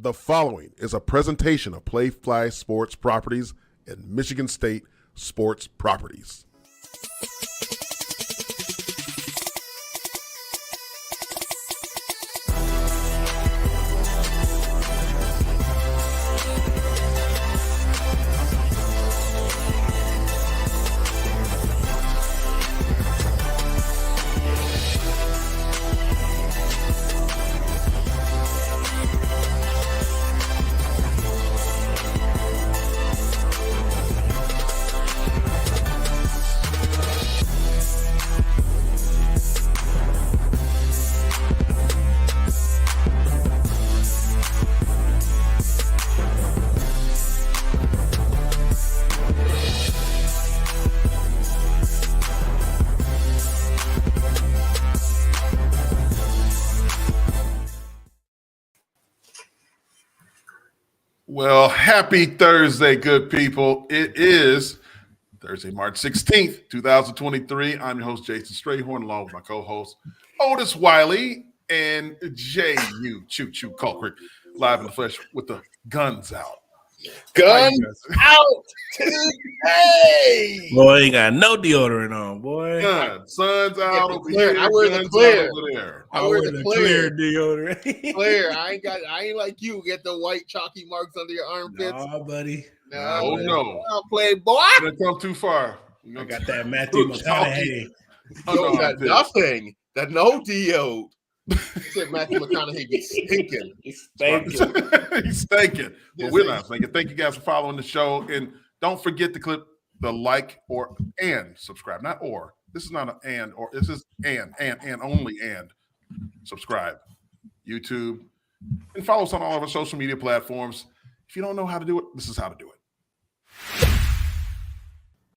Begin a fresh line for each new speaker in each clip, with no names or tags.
The following is a presentation of Playfly Sports Properties and Michigan State Sports Properties. Well, happy Thursday, good people. It is Thursday, March 16th, 2023. I'm your host, Jason Strayhorn, along with my co-host, Otis Wiley and Jehuu Caulcrick, live in the flesh with the guns out.
Guns out today.
Boy, you got no deodorant on, boy.
Sun's out over
clear.
here.
I wear the clear.
Over there.
I wear the clear deodorant.
Clear. I ain't like you. Get the white chalky marks under your armpits.
Nah, buddy.
No.
I'll play, boy.
You're gonna come too far.
I got that Matthew McConaughey.
You got nothing. That no DO. Said Matthew McConaughey be stinking.
He's stinking.
He's stinking. But we're not stinking. Thank you guys for following the show. And don't forget to click the like and subscribe. Not or. This is not an and or. This is and only and. Subscribe. YouTube. And follow us on all of our social media platforms. If you don't know how to do it, this is how to do it.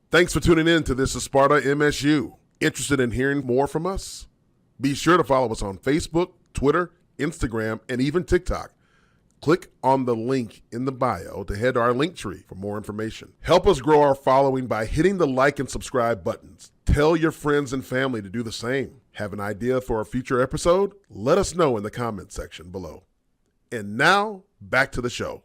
Thanks for tuning in to This is Sparta MSU. Interested in hearing more from us? Be sure to follow us on Facebook, Twitter, Instagram, and even TikTok. Click on the link in the bio to head to our link tree for more information. Help us grow our following by hitting the like and subscribe buttons. Tell your friends and family to do the same. Have an idea for a future episode? Let us know in the comments section below. And now, back to the show.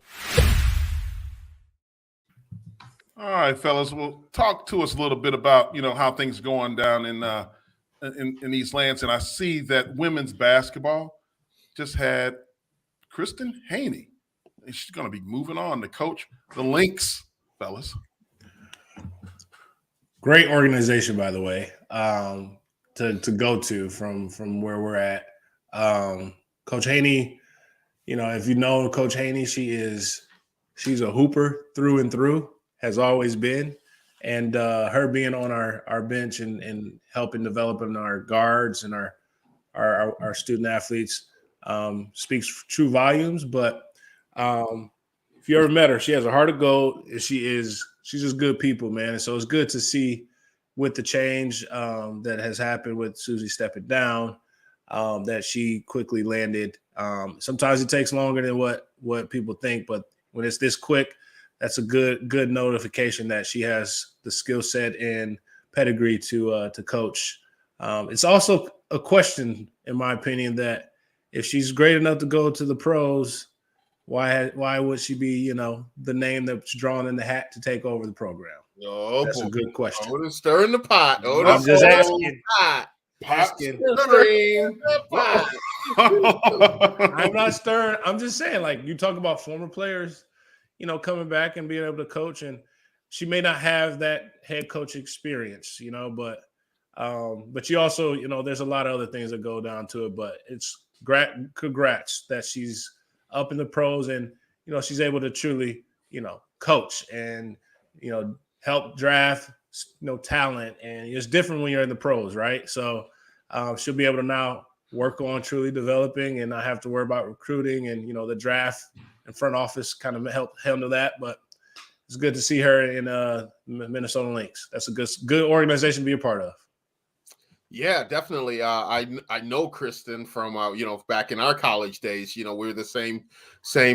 All right, fellas, well, talk to us a little bit about, how things are going down in East Lansing. I see that women's basketball just had Kristen Haney. She's going to be moving on to coach the Lynx, fellas.
Great organization, by the way, to go to from where we're at. Coach Haney, if you know Coach Haney, she's a hooper through and through, has always been. And her being on our bench and helping developing our guards and our student athletes speaks true volumes. But if you ever met her, she has a heart of gold. She's just good people, man. And so it's good to see with the change that has happened with Susie stepping down, that she quickly landed. Sometimes it takes longer than what people think, but when it's this quick, that's a good notification that she has the skill set and pedigree to coach. It's also a question, in my opinion, that if she's great enough to go to the pros, why would she be, the name that's drawn in the hat to take over the program?
Oh,
that's a good question.
Otis stirring the pot.
I'm just asking. I'm not stirring. I'm just saying, like, you talk about former players, coming back and being able to coach, and she may not have that head coach experience, but you also, there's a lot of other things that go down to it, but it's congrats that she's up in the pros and, she's able to truly, coach and, help draft, talent. And it's different when you're in the pros, right? So she'll be able to now work on truly developing and not have to worry about recruiting and, the draft and front office kind of help handle that. But it's good to see her in Minnesota Lynx. That's a good organization to be a part of.
Yeah, definitely. I know Kristen from back in our college days. We were the same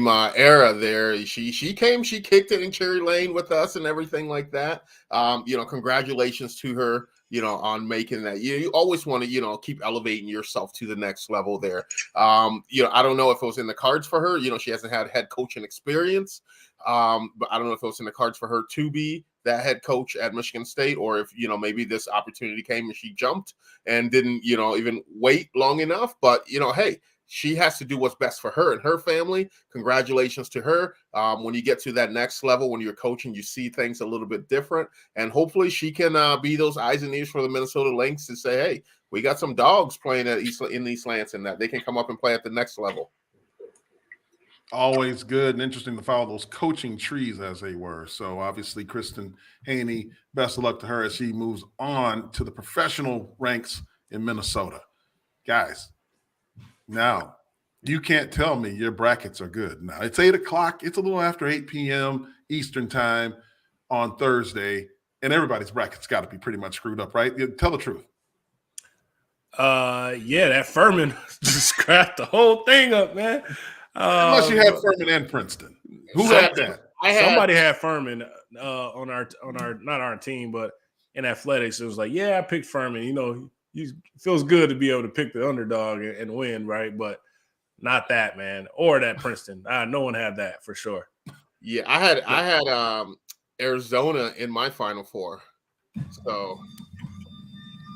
era there. She came, she kicked it in Cherry Lane with us and everything like that. Congratulations to her. On making that. You always want to keep elevating yourself to the next level there. I don't know if it was in the cards for her. She hasn't had head coaching experience. But I don't know if it was in the cards for her to be that head coach at Michigan State, or if maybe this opportunity came and she jumped and didn't even wait long enough. But hey, she has to do what's best for her and her family. Congratulations to her. When you get to that next level, when you're coaching, you see things a little bit different, and hopefully she can be those eyes and ears for the Minnesota Lynx to say, hey, we got some dogs playing in East Lansing that they can come up and play at the next level.
Always good and interesting to follow those coaching trees, as they were. So obviously, Kristen Haney, best of luck to her as she moves on to the professional ranks in Minnesota. Guys, now you can't tell me your brackets are good. Now it's 8 o'clock. It's a little after 8 p.m. Eastern time on Thursday, and everybody's brackets got to be pretty much screwed up, right? Tell the truth.
Yeah, that Furman just scrapped the whole thing up, man.
Unless you had Furman and Princeton. Who had that?
Somebody had Furman on our not our team, but in athletics, it was like, yeah, I picked Furman. It feels good to be able to pick the underdog and win, right? But not that, man, or that Princeton. No one had that for sure.
Yeah, I had Arizona in my Final Four. So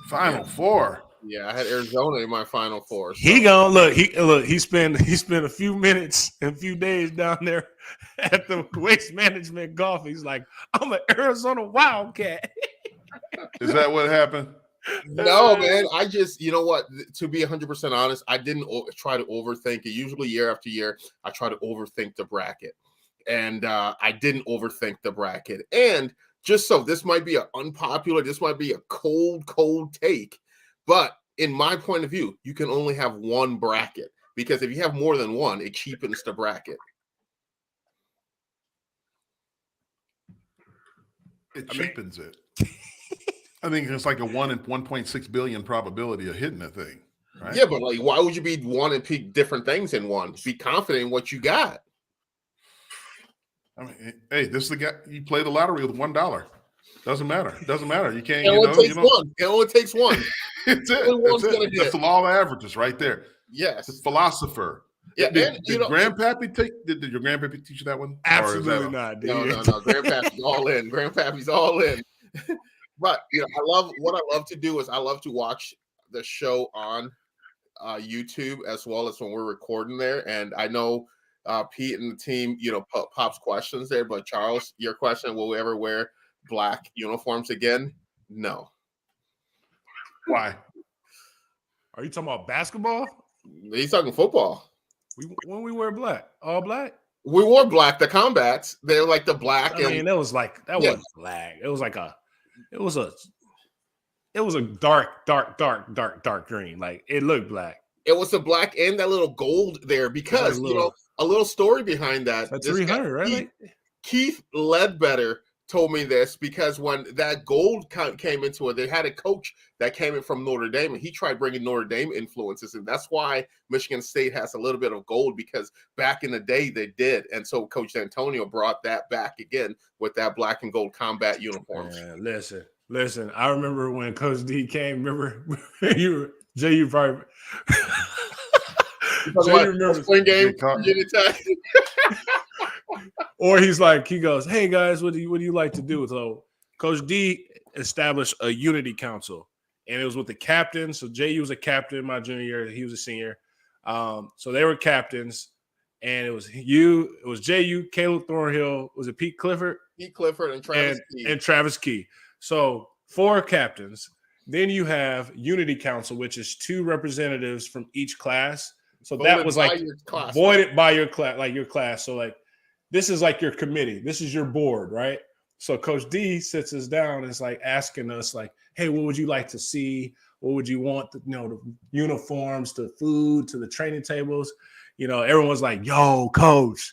Final Four.
Yeah, I had Arizona in my Final Four. So.
He spent a few minutes and a few days down there at the Waste Management Golf. He's like, I'm an Arizona Wildcat.
Is that what happened?
No, man. I just, to be 100% honest, I didn't try to overthink it. Usually year after year, I try to overthink the bracket. And I didn't overthink the bracket. And just so this might be this might be a cold take. But in my point of view, you can only have one bracket, because if you have more than one, it cheapens the bracket.
It cheapens it. I think it's like a 1 in 1.6 billion probability of hitting that thing. Right?
Yeah, but why would you be wanting to pick different things in one? Be confident in what you got.
I mean, hey, this is the guy. You play the lottery with $1. Doesn't matter. You can't.
It only takes one.
It's it. That's the law of averages right there.
Yes.
The philosopher.
Yeah.
Did Grandpappy did your grandpappy teach you that one?
Absolutely not.
No. Grandpappy's all in. Grandpappy's all in. But what I love to do is I love to watch the show on YouTube as well as when we're recording there. And I know Pete and the team, pops questions there. But Charles, your question: will we ever wear black uniforms again? No.
Why?
Are you talking about basketball?
He's talking football.
When we wear black, all black.
We wore black. The combats, they're like the black.
That wasn't black. It was a dark green. Like, it looked black.
It was the black and that little gold there because a little story behind that.
That's 300, right?
Keith Ledbetter told me this because when that gold came into it, they had a coach that came in from Notre Dame, and he tried bringing Notre Dame influences, and that's why Michigan State has a little bit of gold, because back in the day they did, and so Coach Antonio brought that back again with that black and gold combat uniforms.
Man, listen. I remember when Coach D came. Remember you probably.
Jay remember spring game.
Or he goes, hey guys, what do you like to do? So Coach D established a unity council, and it was with the captains. So Jehuu was a captain my junior year. He was a senior. So they were captains, and it was Jehuu, Caleb Thornhill, was it Pete Clifford?
Pete Clifford and Travis Key.
And Travis Key. So 4 captains. Then you have unity council, which is 2 representatives from each class. So that was voided by your class. So this is like your committee. This is your board, right? So Coach D sits us down and is asking us hey, what would you like to see? What would you want? The uniforms, the food, to the training tables. Everyone's like, yo, Coach,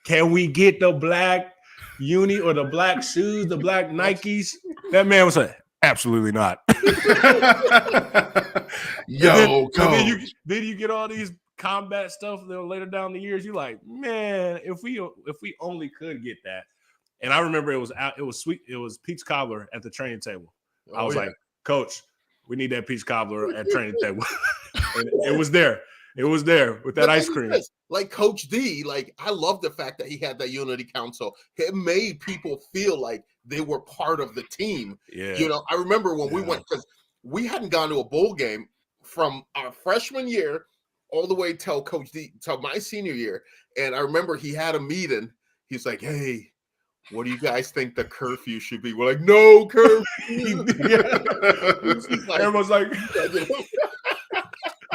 can we get the black uni or the black shoes, the black Nikes? That man was like, Absolutely not.
Yo,
then you get all these combat stuff later down the years. You're like, man, if we only could get that. And I remember it was sweet. It was peach cobbler at the training table. I was like, Coach, we need that peach cobbler at training table. And it was there. It was there with that ice cream.
Like Coach D, like I love the fact that he had that unity council. It made people feel like they were part of the team.
Yeah.
You know, I remember when we went, because we hadn't gone to a bowl game from our freshman year all the way till Coach D, till my senior year. And I remember he had a meeting. He's like, hey, what do you guys think the curfew should be? We're like, no curfew.
Like, everyone's like,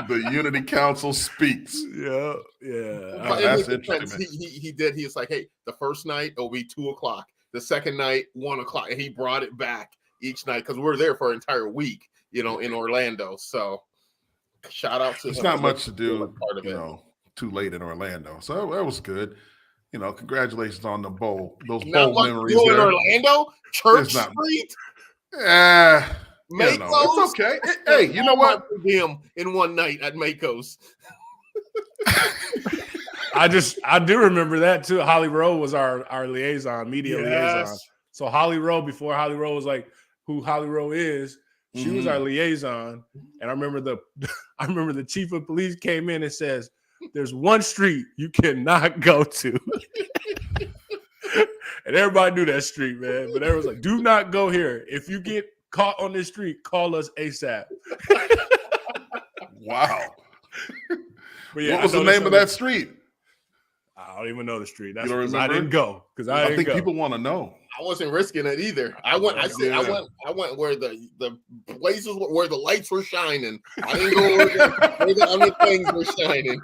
the Unity Council speaks.
Yeah.
That's interesting.
He did. He was like, hey, the first night it'll be 2:00. The second night, 1:00. And he brought it back each night because we're there for an entire week, you know, in Orlando. So shout out to
it's
him.
Not much to do, too late in Orlando. So that was good. You know, congratulations on the bowl. Those bowl memories.
In Orlando, Church Street.
It's okay. Hey, you know what?
In one night at Mako's.
I do remember that too. Holly Rowe was our liaison, media liaison. So Holly Rowe, before Holly Rowe was like who Holly Rowe is, she was our liaison. And I remember the chief of police came in and says, there's one street you cannot go to. And everybody knew that street, man. But everyone's like, do not go here. If you get caught on this street, call us ASAP.
Wow.
But yeah,
what was the name of that street?
I don't even know the street.
That's because
I didn't go. Because I
think people want to know.
I wasn't risking it either. I went where the places where the lights were shining. I didn't go where the other things were shining.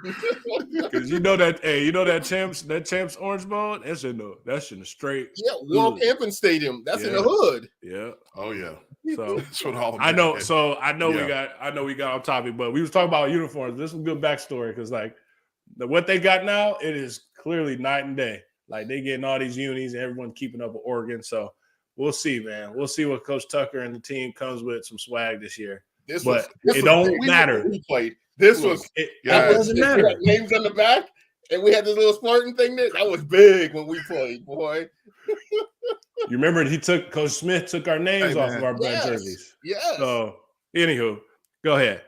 Because you know that champs Orange Bowl, that's in the straight.
Yeah, World Camping Stadium. That's in the hood.
Yeah.
Oh yeah.
So
that's what all
I know. So I know we got off topic, but we was talking about uniforms. This is a good backstory because like what they got now, it is clearly night and day. Like they getting all these unis, and everyone keeping up with Oregon. So we'll see, man. We'll see what Coach Tucker and the team comes with some swag this year. It don't matter.
We played. It doesn't matter. Names on the back, and we had this little Spartan thing there. That was big when we played, boy.
You remember Coach Smith took our names off of our black jerseys.
Yes.
So anywho, go ahead.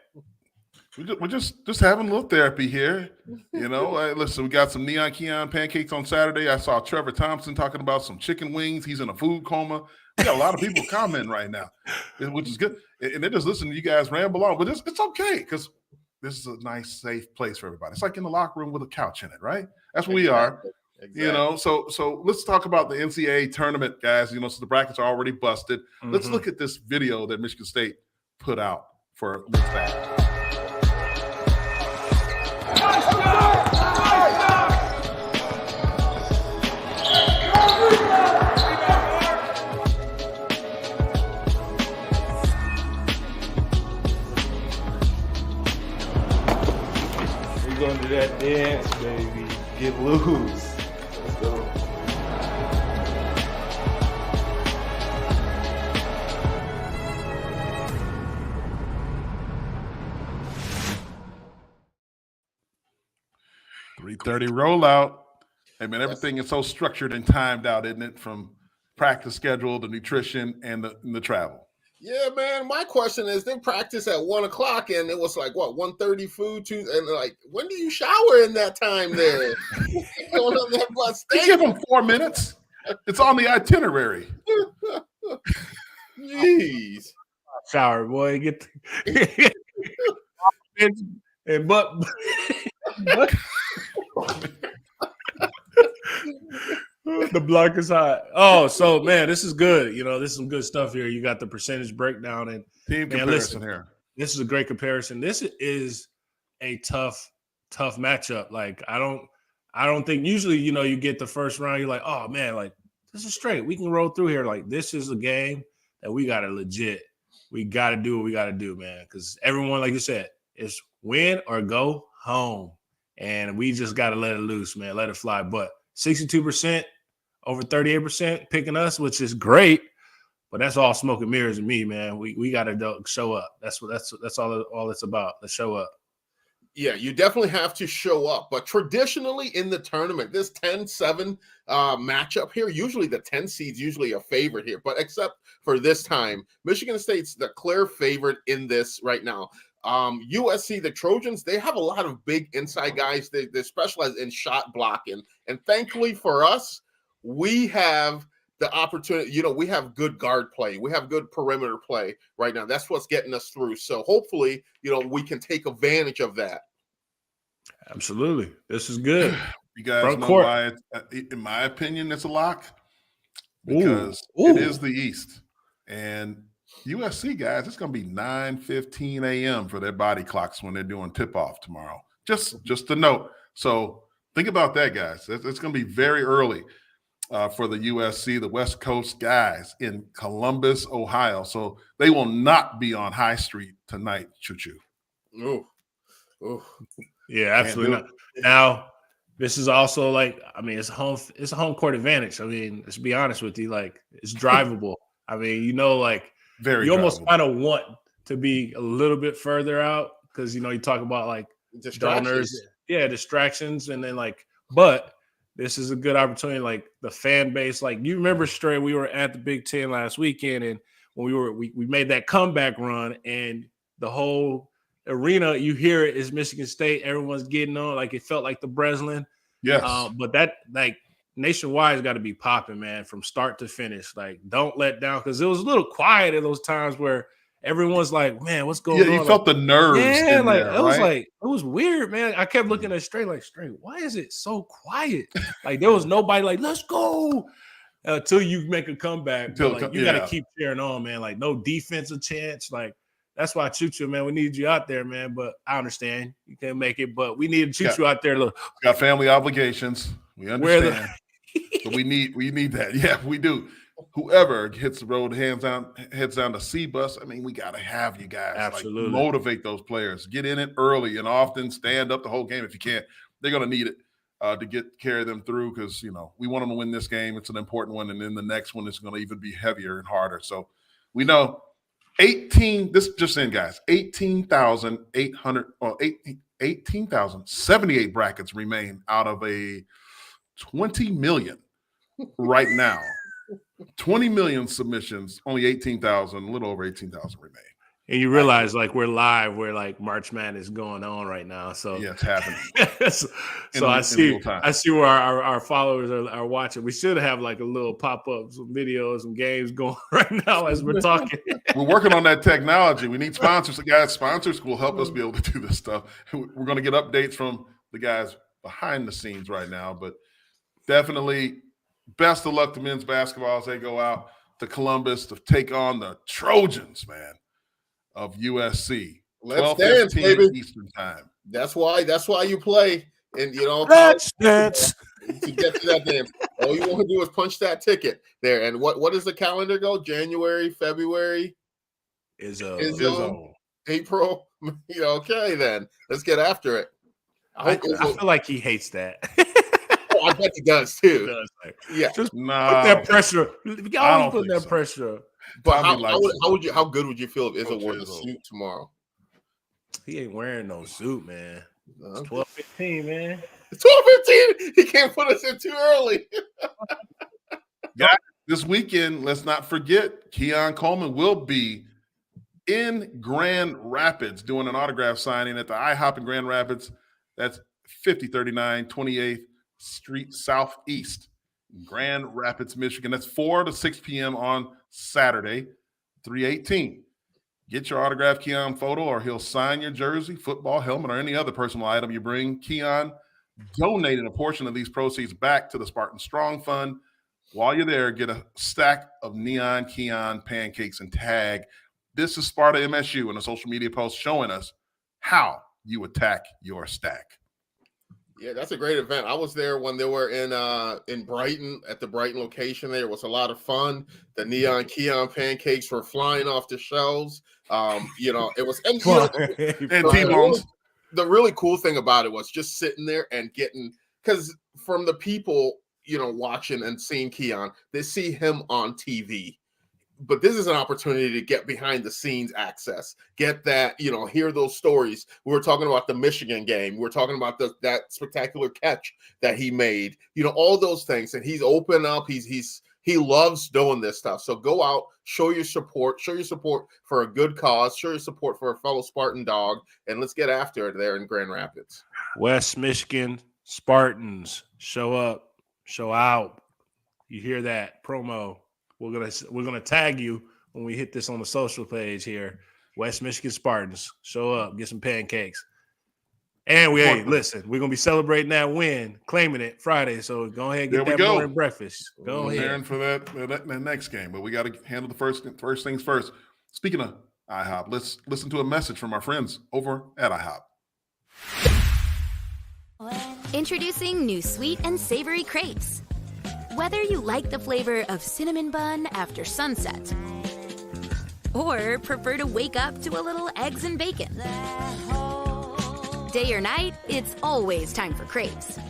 We're just having a little therapy here. You know, listen, we got some Neon Keon pancakes on Saturday. I saw Trevor Thompson talking about some chicken wings. He's in a food coma. We got a lot of people commenting right now, which is good. And they're just listening to you guys ramble on. But it's okay because this is a nice, safe place for everybody. It's like in the locker room with a couch in it, right? That's where we are. Exactly. You know, so let's talk about the NCAA tournament, guys. You know, so the brackets are already busted. Let's look at this video that Michigan State put out for this fact.
We're gonna do that dance, baby. Get loose. Let's go.
.330 rollout. Hey man, everything is so structured and timed out, isn't it? From practice schedule, the nutrition, and the travel.
Yeah, man. My question is, they practice at 1:00, and it was like what 1:30 food too, and like, when do you shower in that time there? Going on that bus.
They give them 4 minutes. It's on the itinerary.
Jeez.
Shower, boy. Get and but the block is hot. Oh, so man, this is good. You know, this is some good stuff here. You got the percentage breakdown and
team comparison here.
This is a great comparison. This is a tough matchup. Like I don't think usually, you know, you get the first round, you're like, oh man, like this is straight. We can roll through here. Like this is a game that we gotta do what we gotta do, man. Because everyone, like you said, is win or go home. And we just got to let it loose, man. Let it fly. But 62% over 38% picking us, which is great. But that's all smoke and mirrors to me, man. We got to show up. That's all it's about. The show up.
Yeah, you definitely have to show up. But traditionally in the tournament, this 10-7 matchup here, usually the 10 seed's usually a favorite here. But except for this time, Michigan State's the clear favorite in this right now. USC, the Trojans, they have a lot of big inside guys. They specialize in shot blocking. And thankfully for us, we have the opportunity, we have good guard play. We have good perimeter play right now. That's what's getting us through. So hopefully, we can take advantage of that.
Absolutely. This is good.
You guys
Front
know
court.
why, in my opinion, it's a lock? Because it is the East. And USC, guys, it's going to be 9:15 a.m. for their body clocks when they're doing tip-off tomorrow. Just a note. So think about that, guys. It's going to be very early. For the USC, the West Coast guys in Columbus, Ohio. So they will not be on High Street tonight, Choo-choo.
Ooh.
Yeah, absolutely not. Now, this is also it's a home court advantage. I mean, let's be honest with you, it's drivable. I mean,
very
you almost kind of want to be a little bit further out because you talk about
distractions.
Distractions, and then but this is a good opportunity. The fan base, you remember, Stray, we were at the Big Ten last weekend, and when we made that comeback run, and the whole arena, you hear it is Michigan State. Everyone's getting on. It felt like the Breslin.
Yes.
But that nationwide has got to be popping, man, from start to finish. Don't let down, because it was a little quiet at those times where everyone's like, man, what's going on?
Yeah, you felt the nerves.
Yeah,
in there,
it was weird, man. I kept looking at Stray, why is it so quiet? There was nobody let's go until you make a comeback. You got to keep cheering on, man. No defensive chance. That's why Choo-choo, man, we need you out there, man. But I understand you can't make it, but we need Choo-choo out there. Look,
got family obligations. We understand. So we need that. Yeah, we do. Whoever hits the road, heads down the C bus. I mean, we got to have you guys
absolutely
motivate those players. Get in it early and often. Stand up the whole game if you can't. They're going to need it to carry them through because we want them to win this game. It's an important one, and then the next one is going to even be heavier and harder. So we know 18. This just in, guys. 18,078 brackets remain out of a 20 million right now. 20 million submissions, only 18,000, a little over 18,000 remain.
And you realize we're live, where March Madness is going on right now. So
yeah, it's happening.
I see where our followers are watching. We should have a little pop-up, some videos, some games going right now as we're talking.
We're working on that technology. We need sponsors. The guys, sponsors will help us be able to do this stuff. We're going to get updates from the guys behind the scenes right now, but definitely best of luck to men's basketball as they go out to Columbus to take on the Trojans, man, of USC.
Let's dance, baby.
Eastern time.
That's why you play. And
let's dance
to get to that dance. All you want to do is punch that ticket there. And what does the calendar go? January, February, April. Okay, then let's get after it.
I feel like he hates that.
I bet he does too.
Yeah, just put that pressure. Y'all put that pressure.
But how good would you feel if Izzo wore the suit tomorrow?
He ain't wearing no suit, man. It's 12:15, man.
It's 12:15. He can't put us in too early.
Guys, this weekend, let's not forget, Keon Coleman will be in Grand Rapids doing an autograph signing at the IHOP in Grand Rapids. That's 5039 28th Street Southeast, Grand Rapids, Michigan. That's 4 to 6 p.m. on Saturday, 3/18. Get your autographed Keon photo, or he'll sign your jersey, football, helmet, or any other personal item you bring. Keon donating a portion of these proceeds back to the Spartan Strong Fund. While you're there, get a stack of Neon Keon pancakes and tag "This is Sparta MSU" in a social media post showing us how you attack your stack.
Yeah, that's a great event. I was there when they were in Brighton at the Brighton location. There was a lot of fun. The Neon Keon pancakes were flying off the shelves. It was and
T-bones.
The really cool thing about it was just sitting there and getting, because from the people watching and seeing Keon, they see him on TV. but this is an opportunity to get behind the scenes access, get that, hear those stories. We were talking about the Michigan game. We're talking about that spectacular catch that he made, all those things. And he's open up. He loves doing this stuff. So go out, show your support for a good cause, show your support for a fellow Spartan dog, and let's get after it there in Grand Rapids.
West Michigan Spartans, show up, show out. You hear that promo? We're gonna tag you when we hit this on the social page here. West Michigan Spartans, show up, get some pancakes. And listen, we're gonna be celebrating that win, claiming it Friday. So go ahead and get that morning breakfast. Go ahead.
Preparing for that next game, but we got to handle the first things first. Speaking of IHOP, let's listen to a message from our friends over at IHOP.
Introducing new sweet and savory crepes. Whether you like the flavor of cinnamon bun after sunset, or prefer to wake up to a little eggs and bacon, day or night, it's always time for crepes.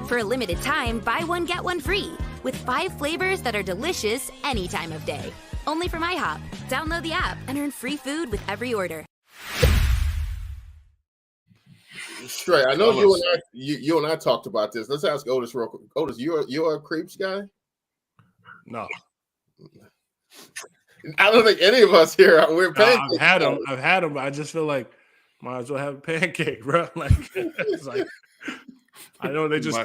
For a limited time, buy one, get one free, with 5 flavors that are delicious any time of day. Only from IHOP. Download the app and earn free food with every order.
Straight. I know you and I talked about this. Let's ask Otis real quick. Otis, you're a crepes guy?
No.
I don't think any of us here we're
pancakes. I've had them. I just feel like might as well have a pancake, bro. Like it's like I know they just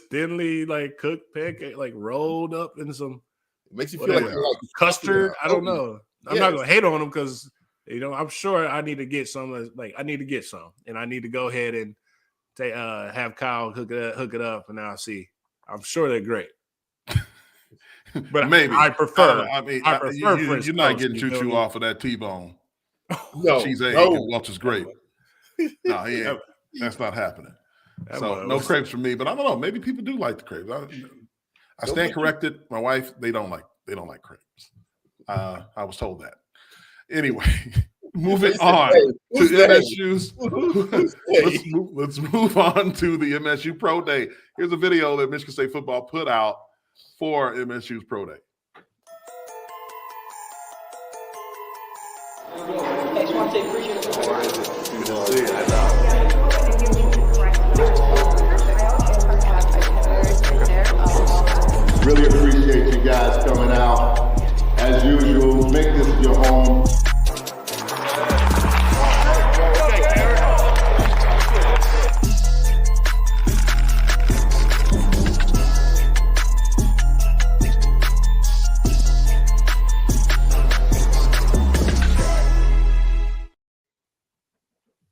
thinly like cooked pancake, like rolled up in some.
It makes you feel like
custard. I don't know. I'm not gonna hate on them because I'm sure I need to get some. Like I need to get some, and I need to go ahead and have Kyle hook it up, and I'll see. I'm sure they're great. But
maybe
I prefer.
You're not getting choo-choo off of that T-bone.
No,
cheese egg and Welch's grape. No, he ain't. That's not happening. No crepes for me. But I don't know. Maybe people do like the crepes. I stand corrected. My wife, they don't like crepes. I was told that. Anyway, moving on to MSU's. Let's move on to the MSU Pro Day. Here's a video that Michigan State football put out for MSU's Pro Day.
Really appreciate you guys coming out. As usual, make this your home.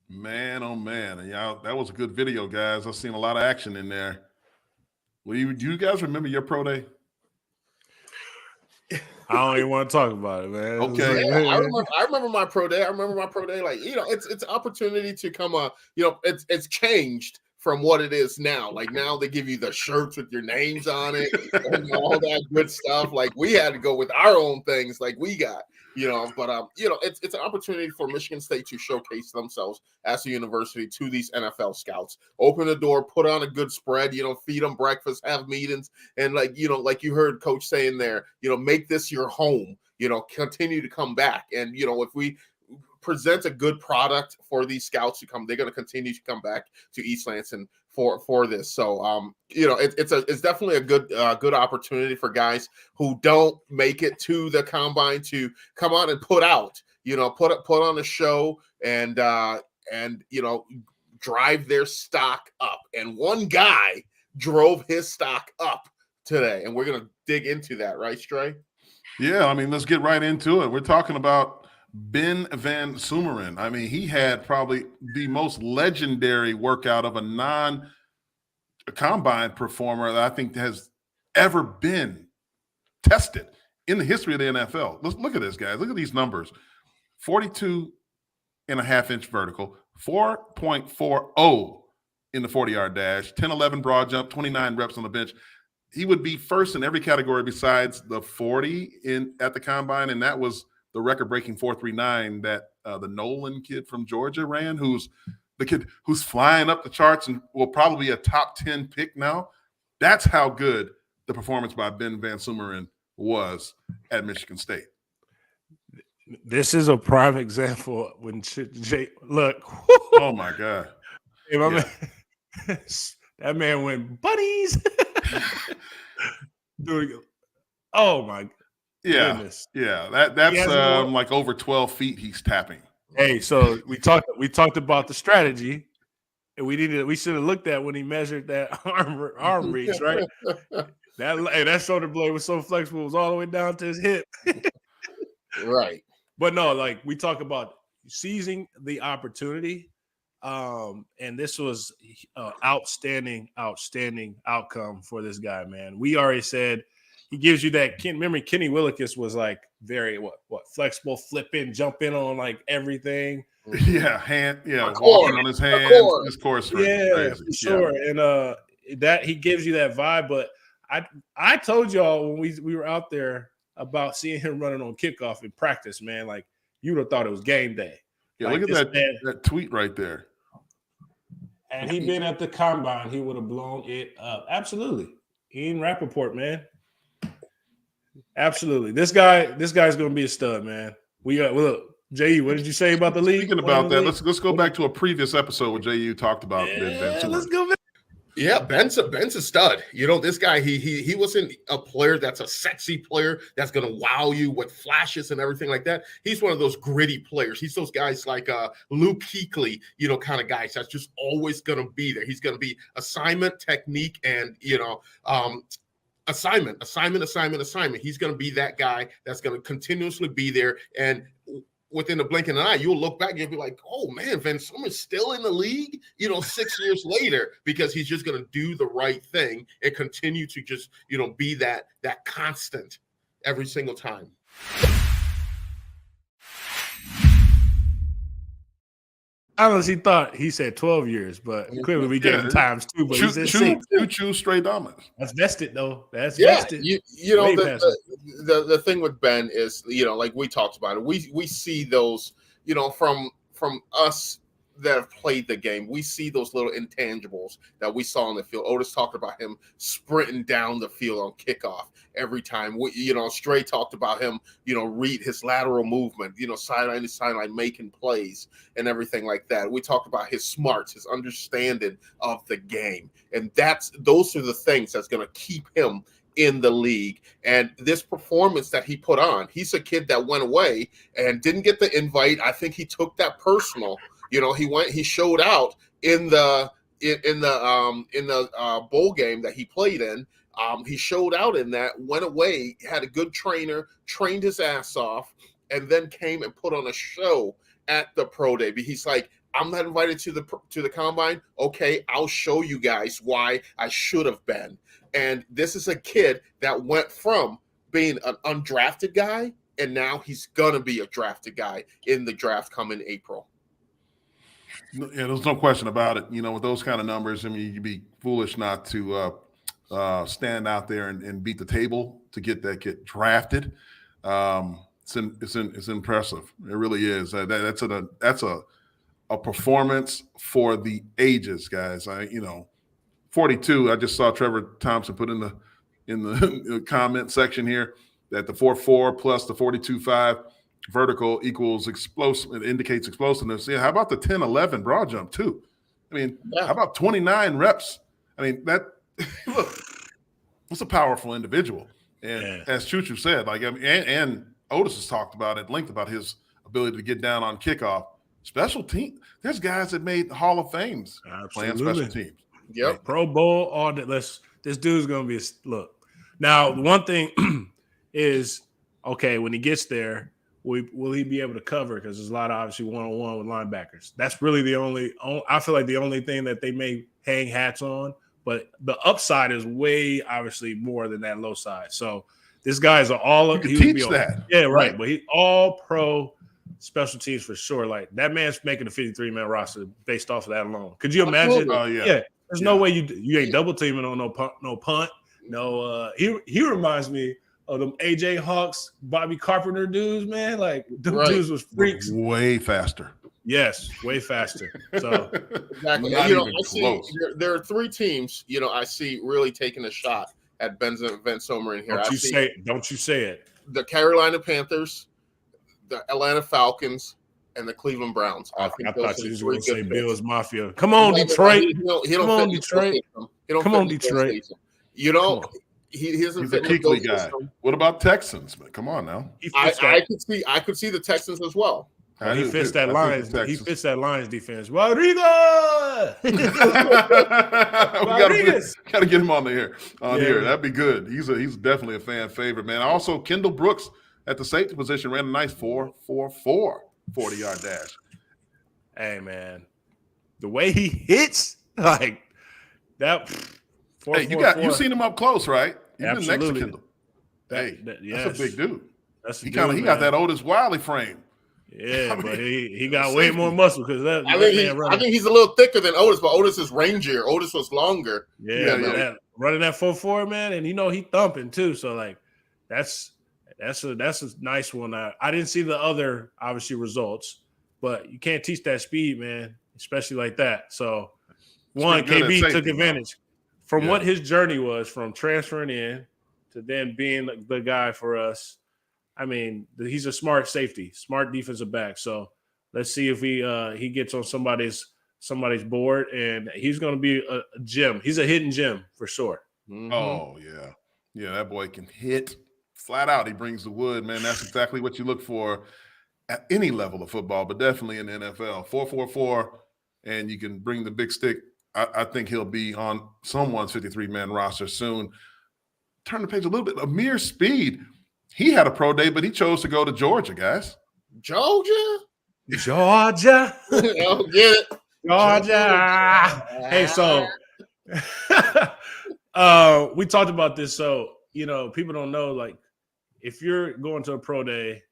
Man, oh man, and y'all, that was a good video, guys. I've seen a lot of action in there. Do you guys remember your pro day?
I don't even want to talk about it, man.
Okay.
Yeah, I remember my pro day. Like, it's an opportunity to come it's changed from what it is now. Like now they give you the shirts with your names on it and all that good stuff. Like we had to go with our own things like we got, but it's an opportunity for Michigan State to showcase themselves as a university to these NFL scouts. Open the door, put on a good spread, feed them breakfast, have meetings, and like you heard Coach saying there, make this your home, continue to come back. And if we present a good product for these scouts to come, they're going to continue to come back to East Lansing for this. So it's definitely a good opportunity for guys who don't make it to the combine to come on and put out, put on a show and drive their stock up. And one guy drove his stock up today, and we're going to dig into that, right, Stray?
Yeah, let's get right into it. We're talking about Ben VanSumeren. He had probably the most legendary workout of a non-combine performer that I think has ever been tested in the history of the NFL. Let's look at this, guys. Look at these numbers. 42.5-inch vertical, 4.40 in the 40-yard dash, 10-11 broad jump, 29 reps on the bench. He would be first in every category besides the 40 at the combine, and that was the record-breaking 4.39 that the Nolan kid from Georgia ran, who's the kid who's flying up the charts and will probably be a top 10 pick now. That's how good the performance by Ben VanSumeren was at Michigan State.
This is a prime example when Jay look.
Oh my God.
Hey, my man, that man went buddies. Dude, oh my goodness.
Yeah. That's like over 12 feet he's tapping.
Hey, so we talked about the strategy, and we should have looked at when he measured that arm reach, right? That shoulder blade was so flexible, it was all the way down to his hip.
Right.
But no, like we talk about seizing the opportunity. And this was outstanding outcome for this guy, man. We already said he gives you that. Remember, Kenny Willekes was like very flexible, flipping, jumping on like everything.
Yeah, walking on his hands, his core strength.
Yeah, for sure. And that he gives you that vibe. But I told y'all when we were out there about seeing him running on kickoff in practice, man. Like you would have thought it was game day.
Yeah,
like,
look at that tweet right there.
And he been at the combine, he would have blown it up. Absolutely. Ian Rappaport, man. Absolutely. This guy's going to be a stud, man. Look, Jehuu, what did you say about the league?
Speaking about that, let's go back to a previous episode where Jehuu talked about Ben.
Let's go back.
Yeah, Ben's a stud. You know, this guy, he wasn't a player that's a sexy player that's going to wow you with flashes and everything like that. He's one of those gritty players. He's those guys like Luke Kuechly, kind of guys that's just always going to be there. He's going to be assignment, technique, and, assignment. He's going to be that guy that's going to continuously be there. And within the blink of an eye, you'll look back and you'll be like, oh man, VanSumeren's still in the league, 6 years later, because he's just going to do the right thing and continue to just, be that constant every single time.
I honestly thought he said 12 years, but clearly we get him times two. But he said 6.
Choose straight dominance.
That's vested though. That's
vested.
vested.
The thing with Ben is, like we talked about it. We see those, from us that have played the game. We see those little intangibles that we saw on the field. Otis talked about him sprinting down the field on kickoff every time. Stray talked about him, read his lateral movement, sideline to sideline, making plays and everything like that. We talked about his smarts, his understanding of the game. And those are the things that's going to keep him in the league. And this performance that he put on, he's a kid that went away and didn't get the invite. I think he took that personal. He showed out in the bowl game that he played in. He showed out in that, went away, had a good trainer, trained his ass off, and then came and put on a show at the pro day. But he's like, I'm not invited to the combine. Okay, I'll show you guys why I should have been. And this is a kid that went from being an undrafted guy, and now he's gonna be a drafted guy in the draft coming April.
Yeah, there's no question about it. With those kind of numbers, I mean, you'd be foolish not to stand out there and beat the table to get drafted. It's impressive. It really is. That's a performance for the ages, guys. 42. I just saw Trevor Thompson put in the comment section here that the 4.4 plus the 42.5 vertical equals explosive. It indicates explosiveness. Yeah, how about the 10-11 broad jump too? I mean, How about 29 reps? I mean, look, that's a powerful individual. And as Chuchu said, and Otis has talked about at length about his ability to get down on kickoff. Special team. There's guys that made Hall of Fames playing special teams.
Yep.
Pro Bowl, all that. This dude's gonna be look. Now, one thing is, okay, when he gets there, will he be able to cover? Because there's a lot of obviously one-on-one with linebackers. That's really the only. I feel like the only thing that they may hang hats on. But the upside is way obviously more than that low side. So this guy is
teach that.
Yeah, right. But he's all pro special teams for sure. Like that man's making a 53-man roster based off of that alone. Could you imagine?
Yeah.
There's no way you ain't double teaming on no punt. No, he reminds me of them AJ Hawks, Bobby Carpenter dudes, man. Like them dudes was freaks.
Way faster.
Yes, way faster. So
Exactly.
Not
You know,
even
I see
close.
there are 3 teams, you know, I see really taking a shot at VanSumeren here.
don't you say it.
The Carolina Panthers, the Atlanta Falcons, and the Cleveland Browns.
I
think
thought
those
you
are
was
3
going to say
good
Bills
picks.
Mafia. Come on,
No,
Detroit.
he don't
Come on,
fit in the Bills
Detroit.
system. He don't
Come
fit
on,
in the Bills
Detroit.
system. You know,
Come on.
he doesn't
He's a
fit in the Bills
Kuechly guy.
system.
What about Texans? But come on now.
He fits that.
I could see the Texans as well.
He fits that Lions. He fits that Lions defense. Rodrigo.
We gotta get him on the air. Here, that'd be good. He's definitely a fan favorite, man. Also, Kendall Brooks at the safety position ran a nice 4.44 40-yard dash.
Hey man, the way he hits like that.
Hey, you've seen him up close, right? You've been next to Kendall. Yes. That's a big dude. He got that Otis Wiley frame.
Yeah, but he got way more muscle because
I think he's a little thicker than Otis, but Otis is rangier. Otis was longer.
Yeah. Running that 4.4, man, and he thumping too. So like, that's a nice one. I didn't see the other obviously results, but you can't teach that speed, man, especially like that. So KB took advantage from what his journey was from transferring in to then being the guy for us. I mean, he's a smart safety, smart defensive back. So let's see if he gets on somebody's board, and he's going to be a gem. He's a hidden gem for sure.
Mm-hmm.
Oh yeah, that boy can hit flat out. He brings the wood, man. That's exactly what you look for at any level of football, but definitely in the NFL. 4.44, and you can bring the big stick. I think he'll be on someone's 53-man roster soon. Turn the page a little bit. Amir Speed. He had a pro day, but he chose to go to Georgia, guys.
Georgia.
Oh, get it.
Georgia.
Hey, so we talked about this. So, people don't know, like, if you're going to a pro day,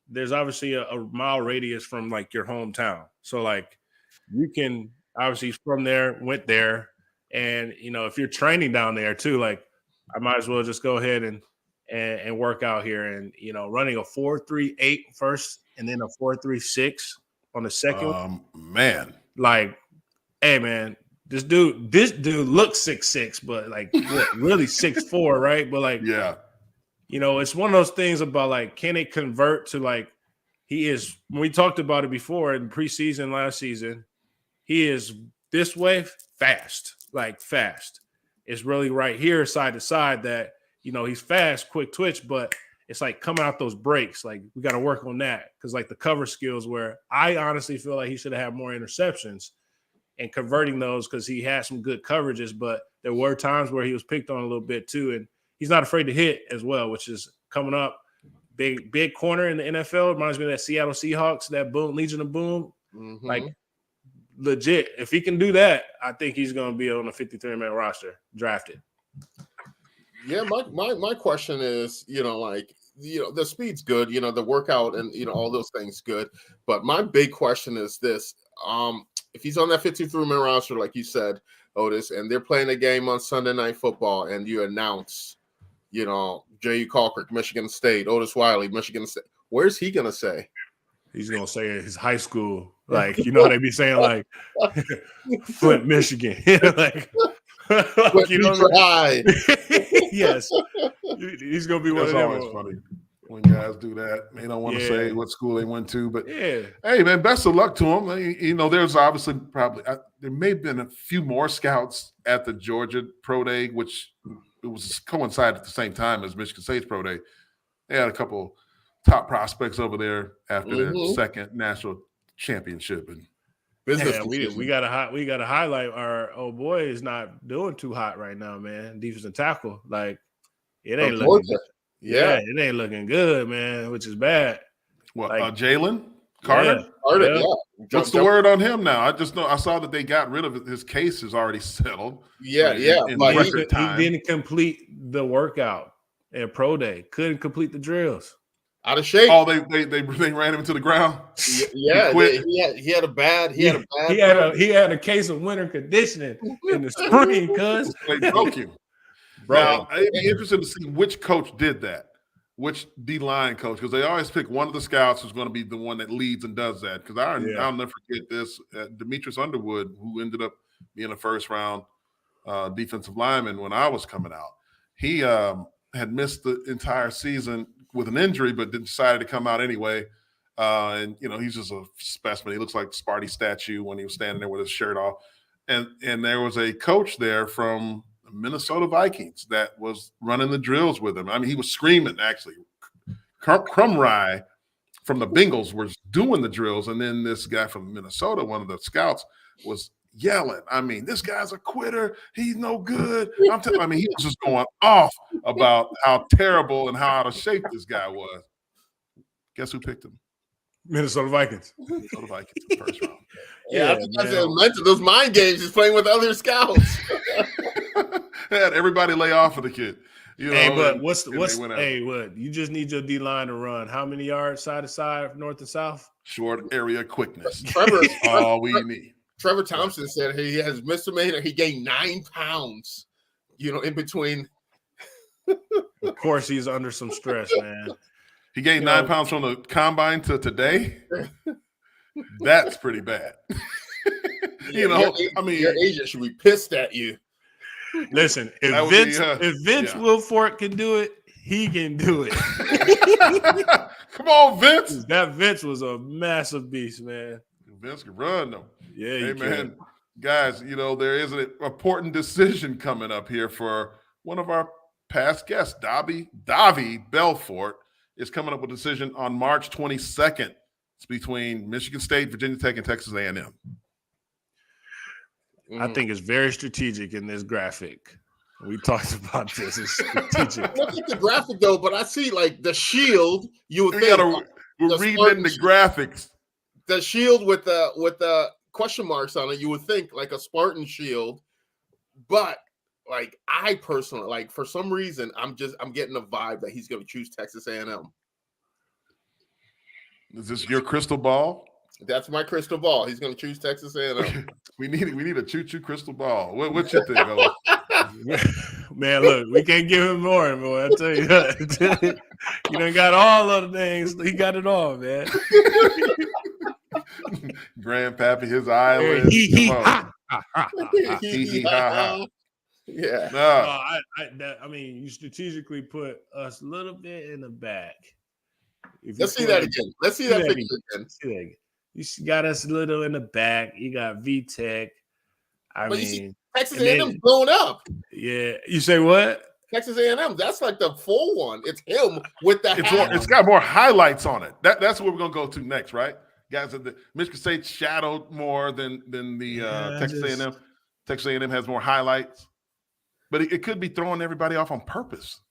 there's obviously a mile radius from, like, your hometown. So, like, you can obviously from there, went there. And, if you're training down there, too, like, I might as well just go ahead and work out here, and running a 4.38 first and then a 4.36 on the second.
Man,
like, hey man, this dude looks 6'6", but like really 6'4", right? But like,
yeah,
it's one of those things about like, can it convert to like he is? When we talked about it before in preseason last season, he is this way fast. It's really right here side to side that. He's fast, quick twitch, but it's like coming out those breaks. Like, we got to work on that because, like, the cover skills where I honestly feel like he should have more interceptions and converting those because he had some good coverages, but there were times where he was picked on a little bit too. And he's not afraid to hit as well, which is coming up. Big corner in the NFL. It reminds me of that Seattle Seahawks, that boom, Legion of Boom.
Mm-hmm.
Like, legit. If he can do that, I think he's going to be on a 53-man roster drafted.
Yeah, my question is, the speed's good, the workout and all those things good. But my big question is this: if he's on that 53-man roster, like you said, Otis, and they're playing a game on Sunday Night Football, and you announce, Jehuu Caulcrick, Michigan State, Otis Wiley, Michigan State, where's he gonna say?
He's gonna say his high school, like how they be saying like Flint, Michigan, like. Yes, he's gonna be one of them.
Always funny when guys do that. They don't want to say what school they went to, but hey, man, best of luck to him. There's obviously there may have been a few more scouts at the Georgia Pro Day, which it was coincided at the same time as Michigan State's Pro Day. They had a couple top prospects over there after their second national championship, and
we gotta highlight our old boy is not doing too hot right now, man. Defensive tackle, like it ain't looking good. Yeah, it ain't looking good, man, which is bad.
What, Jalen Carter?
Yeah.
What's the word on him now? I just know I saw that they got rid of it. His case is already settled.
In record time. He didn't complete the workout at Pro Day. Couldn't complete the drills.
Out of shape.
Oh, they ran him into the ground.
Yeah, he had a bad. He
had a case of winter conditioning in the spring, cuz
they broke him. Now, it'd be interesting to see which coach did that. which D-line coach, because they always pick one of the scouts who's going to be the one that leads and does that. Because I'll never forget this. Demetrius Underwood, who ended up being a first-round defensive lineman when I was coming out, he had missed the entire season with an injury, but decided to come out anyway. And he's just a specimen. He looks like the Sparty statue when he was standing there with his shirt off. And there was a coach there from the Minnesota Vikings that was running the drills with him. I mean, he was screaming, actually. Crumry from the Bengals was doing the drills, and then this guy from Minnesota, one of the scouts, was yelling. I mean, this guy's a quitter. He's no good. He was just going off about how terrible and how out of shape this guy was. Guess who picked him?
Minnesota Vikings.
Minnesota Vikings in the first round.
Yeah, I mentioned those mind games. He's playing with other scouts.
They had everybody lay off of the kid.
But you just need your D line to run how many yards side to side, north to south?
Short area quickness.
Trevor,
all we need.
Trevor Thompson said he has misdemeanor. He gained 9 pounds, in between.
Of course, he's under some stress, man.
He gained 9 pounds from the combine to today. That's pretty bad.
Your agent should be pissed at you.
Listen, if Vince Wilfork can do it, he can do it.
Come on, Vince.
That Vince was a massive beast, man.
Vince can run, though.
Yeah,
hey, man. Guys, there is an important decision coming up here for one of our past guests, Davi Belfort, is coming up with a decision on March 22nd. It's between Michigan State, Virginia Tech, and Texas A&M.
I think it's very strategic in this graphic. We talked about this. It's strategic.
Look at the graphic, though, but I see, the shield. You would think
we're reading in the graphics.
The shield with the question marks on it, you would think like a Spartan shield. But, I personally, for some reason, I'm getting a vibe that he's going to choose Texas A&M.
Is this your crystal ball?
That's my crystal ball. He's going to choose Texas A&M.
We need a choo-choo crystal ball. What you think, Owen?
Man, look, we can't give him more, boy. I tell you that. You done got all of the things. He got it all, man.
Grandpappy, his eyelids.
Yeah.
No. I mean, you strategically put us a little bit in the back.
Let's see that again. Let's see that picture again.
You got us a little in the back. You got VTech.
Texas A&M's blown up.
Yeah. You say what?
Texas A&M. That's like the full one. It's him with the
It's got more highlights on it. That's what we're going to go to next, right? Guys, the Michigan State shadowed more than the Texas A&M. Texas A&M has more highlights. But it could be throwing everybody off on purpose.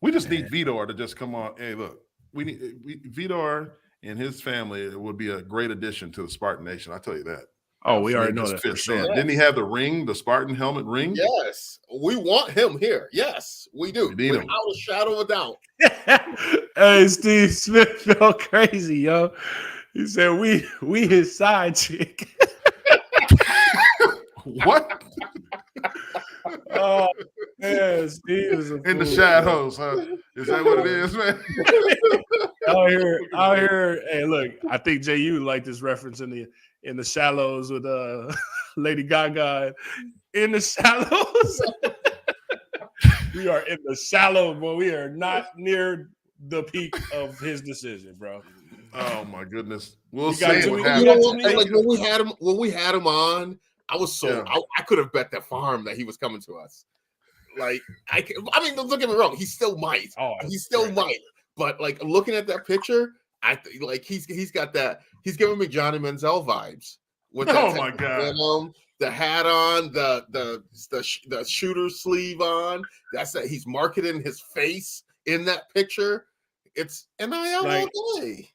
We just need Vidor to just come on. Hey, look, Vidor and his family would be a great addition to the Spartan Nation. I tell you that.
Oh, we already know that for sure.
Didn't he have the ring, the Spartan helmet ring?
Yes. We want him here. Yes, we do. Without a shadow of a doubt.
Hey, Steve Smith felt crazy, yo. He said, we his side chick.
What?
Oh, man, Steve is
in the shadows, huh? Is that what it is, man?
out here. Hey, look, I think Jehuu liked this reference in the shallows with Lady Gaga. In the shallows. We are in the shallow, but we are not near the peak of his decision, bro.
Oh my goodness. We'll see
what happens. When we had him on, I was I could have bet that farm that he was coming to us. Look at me wrong. He still might. Might. But looking at that picture, I think he's got that. He's giving me Johnny Manziel vibes. With that
my God.
The hat on, the shooter sleeve on. That's that. He's marketing his face in that picture. It's NIL all day.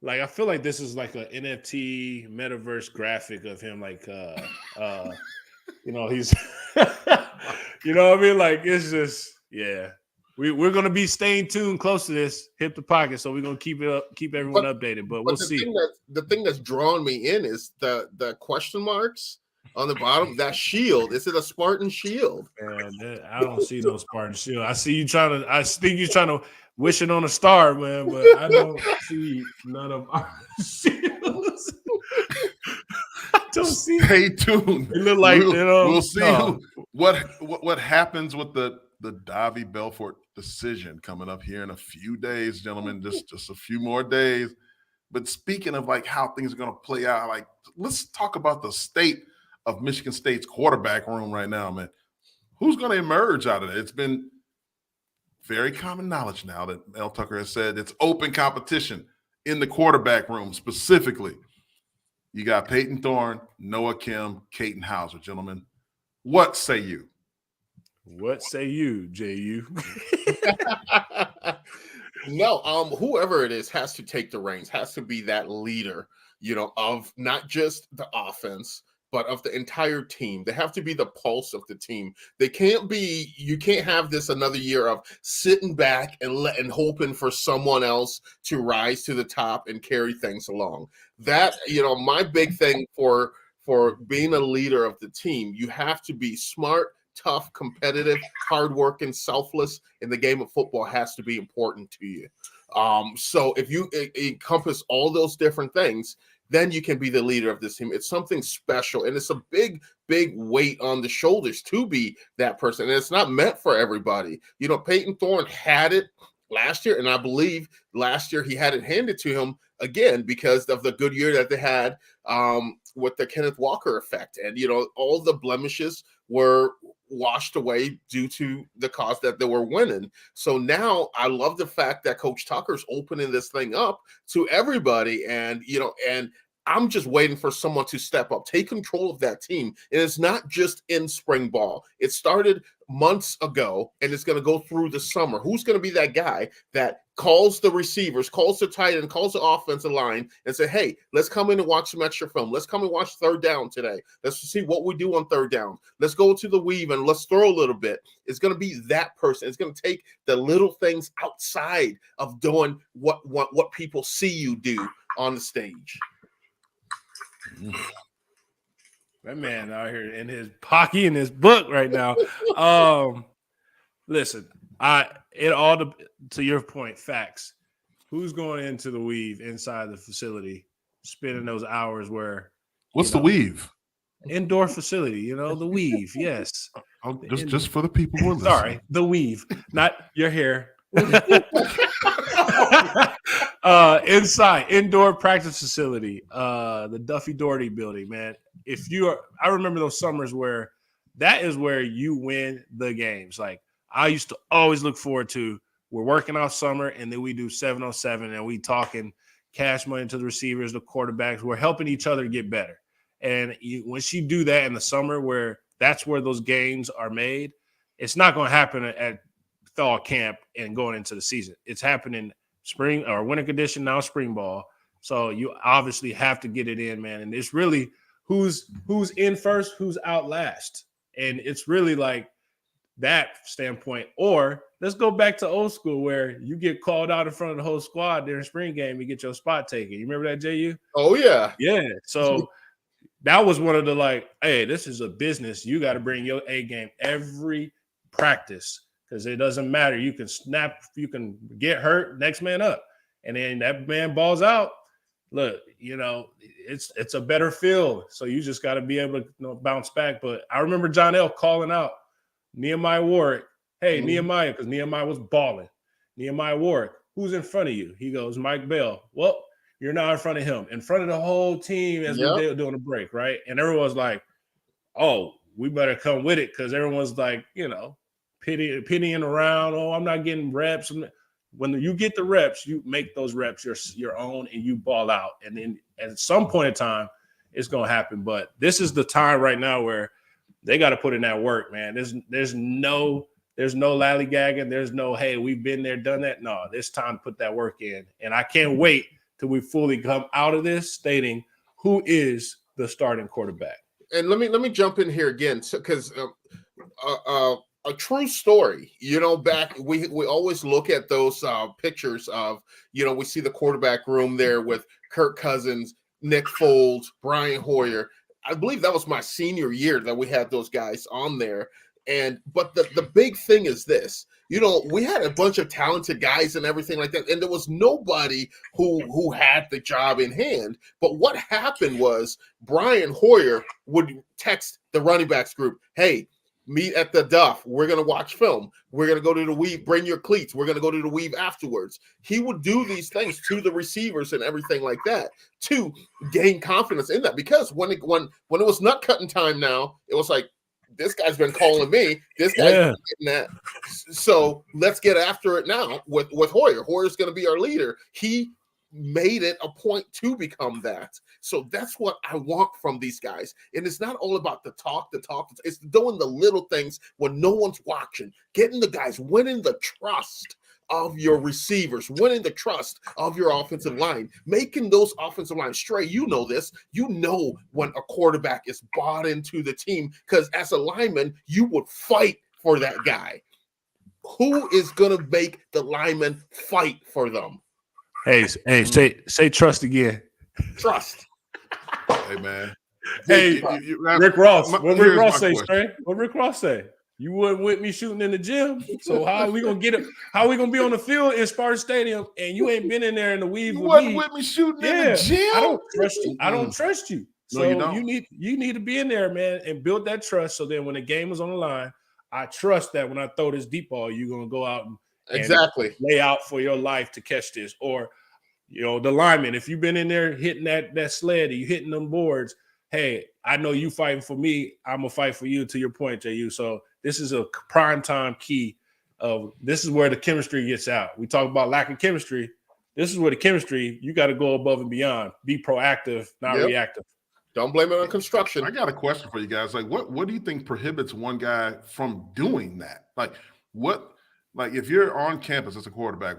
I feel like this is like an NFT metaverse graphic of him, he's, you know what I mean? It's just, yeah. We're gonna be staying tuned close to this hip to pocket, so we're gonna keep everyone updated. But we'll see.
The thing that's drawn me in is the question marks on the bottom. That shield. Is it a Spartan shield?
Man, I don't see no Spartan shield. I think you're trying to wishing on a star, man, but I don't see none of our shields. I don't see.
Stay tuned.
It look like
we'll see what happens with the Davi Belfort decision coming up here in a few days, gentlemen. Just a few more days. But speaking of like how things are going to play out, like let's talk about the state of Michigan State's quarterback room right now, man. Who's going to emerge out of it? It's been very common knowledge now that Mel Tucker has said it's open competition in the quarterback room specifically. You got Peyton Thorne, Noah Kim, Caden Hauser, gentlemen. What say you?
What say you, Jehuu?
No, whoever it is has to take the reins, has to be that leader, of not just the offense, but of the entire team. They have to be the pulse of the team. You can't have this another year of sitting back and hoping for someone else to rise to the top and carry things along. That, my big thing for being a leader of the team, you have to be smart, tough, competitive, hardworking, selfless, and the game of football has to be important to you. So if you encompass all those different things, then you can be the leader of this team. It's something special, and it's a big, big weight on the shoulders to be that person. And it's not meant for everybody. Peyton Thorne had it last year, and I believe last year he had it handed to him again because of the good year that they had with the Kenneth Walker effect. And, all the blemishes were washed away due to the cause that they were winning. So now I love the fact that Coach Tucker's opening this thing up to everybody. And, and I'm just waiting for someone to step up, take control of that team. And it's not just in spring ball. It started months ago, and it's going to go through the summer. Who's going to be that guy that calls the receivers, calls the tight end, calls the offensive line, and say, hey, let's come in and watch some extra film. Let's come and watch third down today. Let's see what we do on third down. Let's go to the weave and let's throw a little bit. It's going to be that person. It's going to take the little things outside of doing what people see you do on the stage.
That man out here in his pocket in his book right now. Listen, to your point, facts. Who's going into the weave inside the facility, spending those hours where?
What's the weave?
Indoor facility, the weave. Yes.
Just for the people who are listening.
Sorry, the weave, not your hair. Inside indoor practice facility, the Duffy Doherty building, man. I remember those summers where that is where you win the games. Like I used to always look forward to, we're working out summer and then we do 7-on-7 and we talking cash money to the receivers, the quarterbacks. We're helping each other get better. And once you do that in the summer, where that's where those games are made, it's not going to happen at fall camp and going into the season. It's happening spring or winter condition, now spring ball. So you obviously have to get it in, man. And it's really who's in first, who's out last. And it's really like that standpoint. Or let's go back to old school where you get called out in front of the whole squad during spring game and get your spot taken. You remember that, Jehuu?
Oh, yeah.
Yeah. So that was one of the like, hey, this is a business. You got to bring your A game every practice. Because it doesn't matter. You can snap, you can get hurt, next man up. And then that man balls out. Look, it's a better field. So you just got to be able to bounce back. But I remember John L. calling out Nehemiah Warwick. Hey, Nehemiah, because Nehemiah was balling. Nehemiah Warwick, who's in front of you? He goes, Mike Bell. Well, you're not in front of him. In front of the whole team as we were doing a break, right? And everyone's like, oh, we better come with it because everyone's like, pitying around. Oh, I'm not getting reps. When you get the reps, you make those reps your own and you ball out. And then at some point in time, it's going to happen. But this is the time right now where they got to put in that work, man. There's no lollygagging. There's no, hey, we've been there, done that. No, it's time to put that work in. And I can't wait till we fully come out of this stating who is the starting quarterback.
And let me jump in here again, because a true story, back we always look at those pictures of, we see the quarterback room there with Kirk Cousins, Nick Foles, Brian Hoyer. I believe that was my senior year that we had those guys on there. But the big thing is this. We had a bunch of talented guys and everything like that, and there was nobody who had the job in hand. But what happened was Brian Hoyer would text the running backs group, "Hey, meet at the Duff. We're going to watch film. We're going to go to the weave. Bring your cleats. We're going to go to the weave afterwards." He would do these things to the receivers and everything like that to gain confidence in that. Because when it was nut cutting time now, it was like, this guy's been calling me. This guy's been getting that. So let's get after it now with Hoyer. Hoyer's going to be our leader. He made it a point to become that. So that's what I want from these guys. And it's not all about the talk. It's doing the little things when no one's watching, getting the guys, winning the trust of your receivers, winning the trust of your offensive line, making those offensive lines straight. You know this. You know when a quarterback is bought into the team, because as a lineman, you would fight for that guy. Who is going to make the lineman fight for them?
Hey, say trust again.
Trust.
Hey, man.
Hey, Rick Ross. What Rick Ross say, Stray? What Rick Ross say? You wasn't with me shooting in the gym. So how are we gonna get it? How are we gonna be on the field in Spartan Stadium and you ain't been in there in the weave with me?
With me shooting in the gym.
I don't trust you. I don't trust you. So
no,
you need to be in there, man, and build that trust. So then when the game is on the line, I trust that when I throw this deep ball, you're gonna go out and
exactly
lay out for your life to catch this. Or the lineman, if you've been in there hitting that sled, you hitting them boards. Hey, I know you fighting for me. I'm gonna fight for you. To your point, Jehuu. So this is a prime time key of this is where the chemistry gets out. We talk about lack of chemistry. This is where the chemistry, you got to go above and beyond. Be proactive, not reactive.
Don't blame it on construction.
I got a question for you guys. Like, what do you think prohibits one guy from doing that? Like, if you're on campus as a quarterback,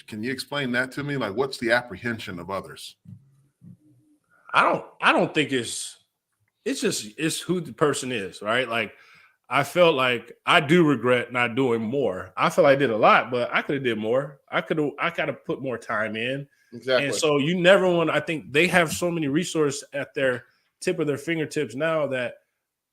can you explain that to me? Like, what's the apprehension of others?
I don't think it's who the person is, right? Like, I felt like I do regret not doing more. I feel I did a lot, but I could have did more. I got to put more time in.
Exactly.
And so you never want, I think they have so many resources at their tip of their fingertips now that,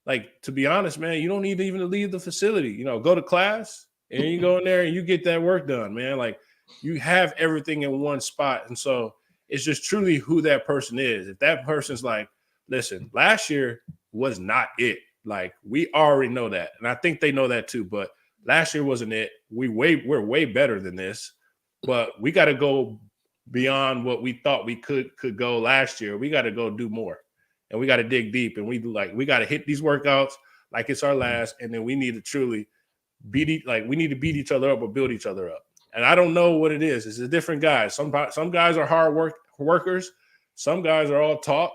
like, to be honest, man, you don't need to even leave the facility. Go to class and you go in there and you get that work done, man. Like, you have everything in one spot. And so it's just truly who that person is. If that person's like, listen, last year was not it. Like, we already know that. And I think they know that too. But last year wasn't it. We're way better than this. But we got to go beyond what we thought we could go last year. We got to go do more. And we got to dig deep. And we got to hit these workouts like it's our last. And then we need to truly we need to beat each other up or build each other up. And I don't know what it is. It's a different guys. Some guys are hard workers. Some guys are all talk,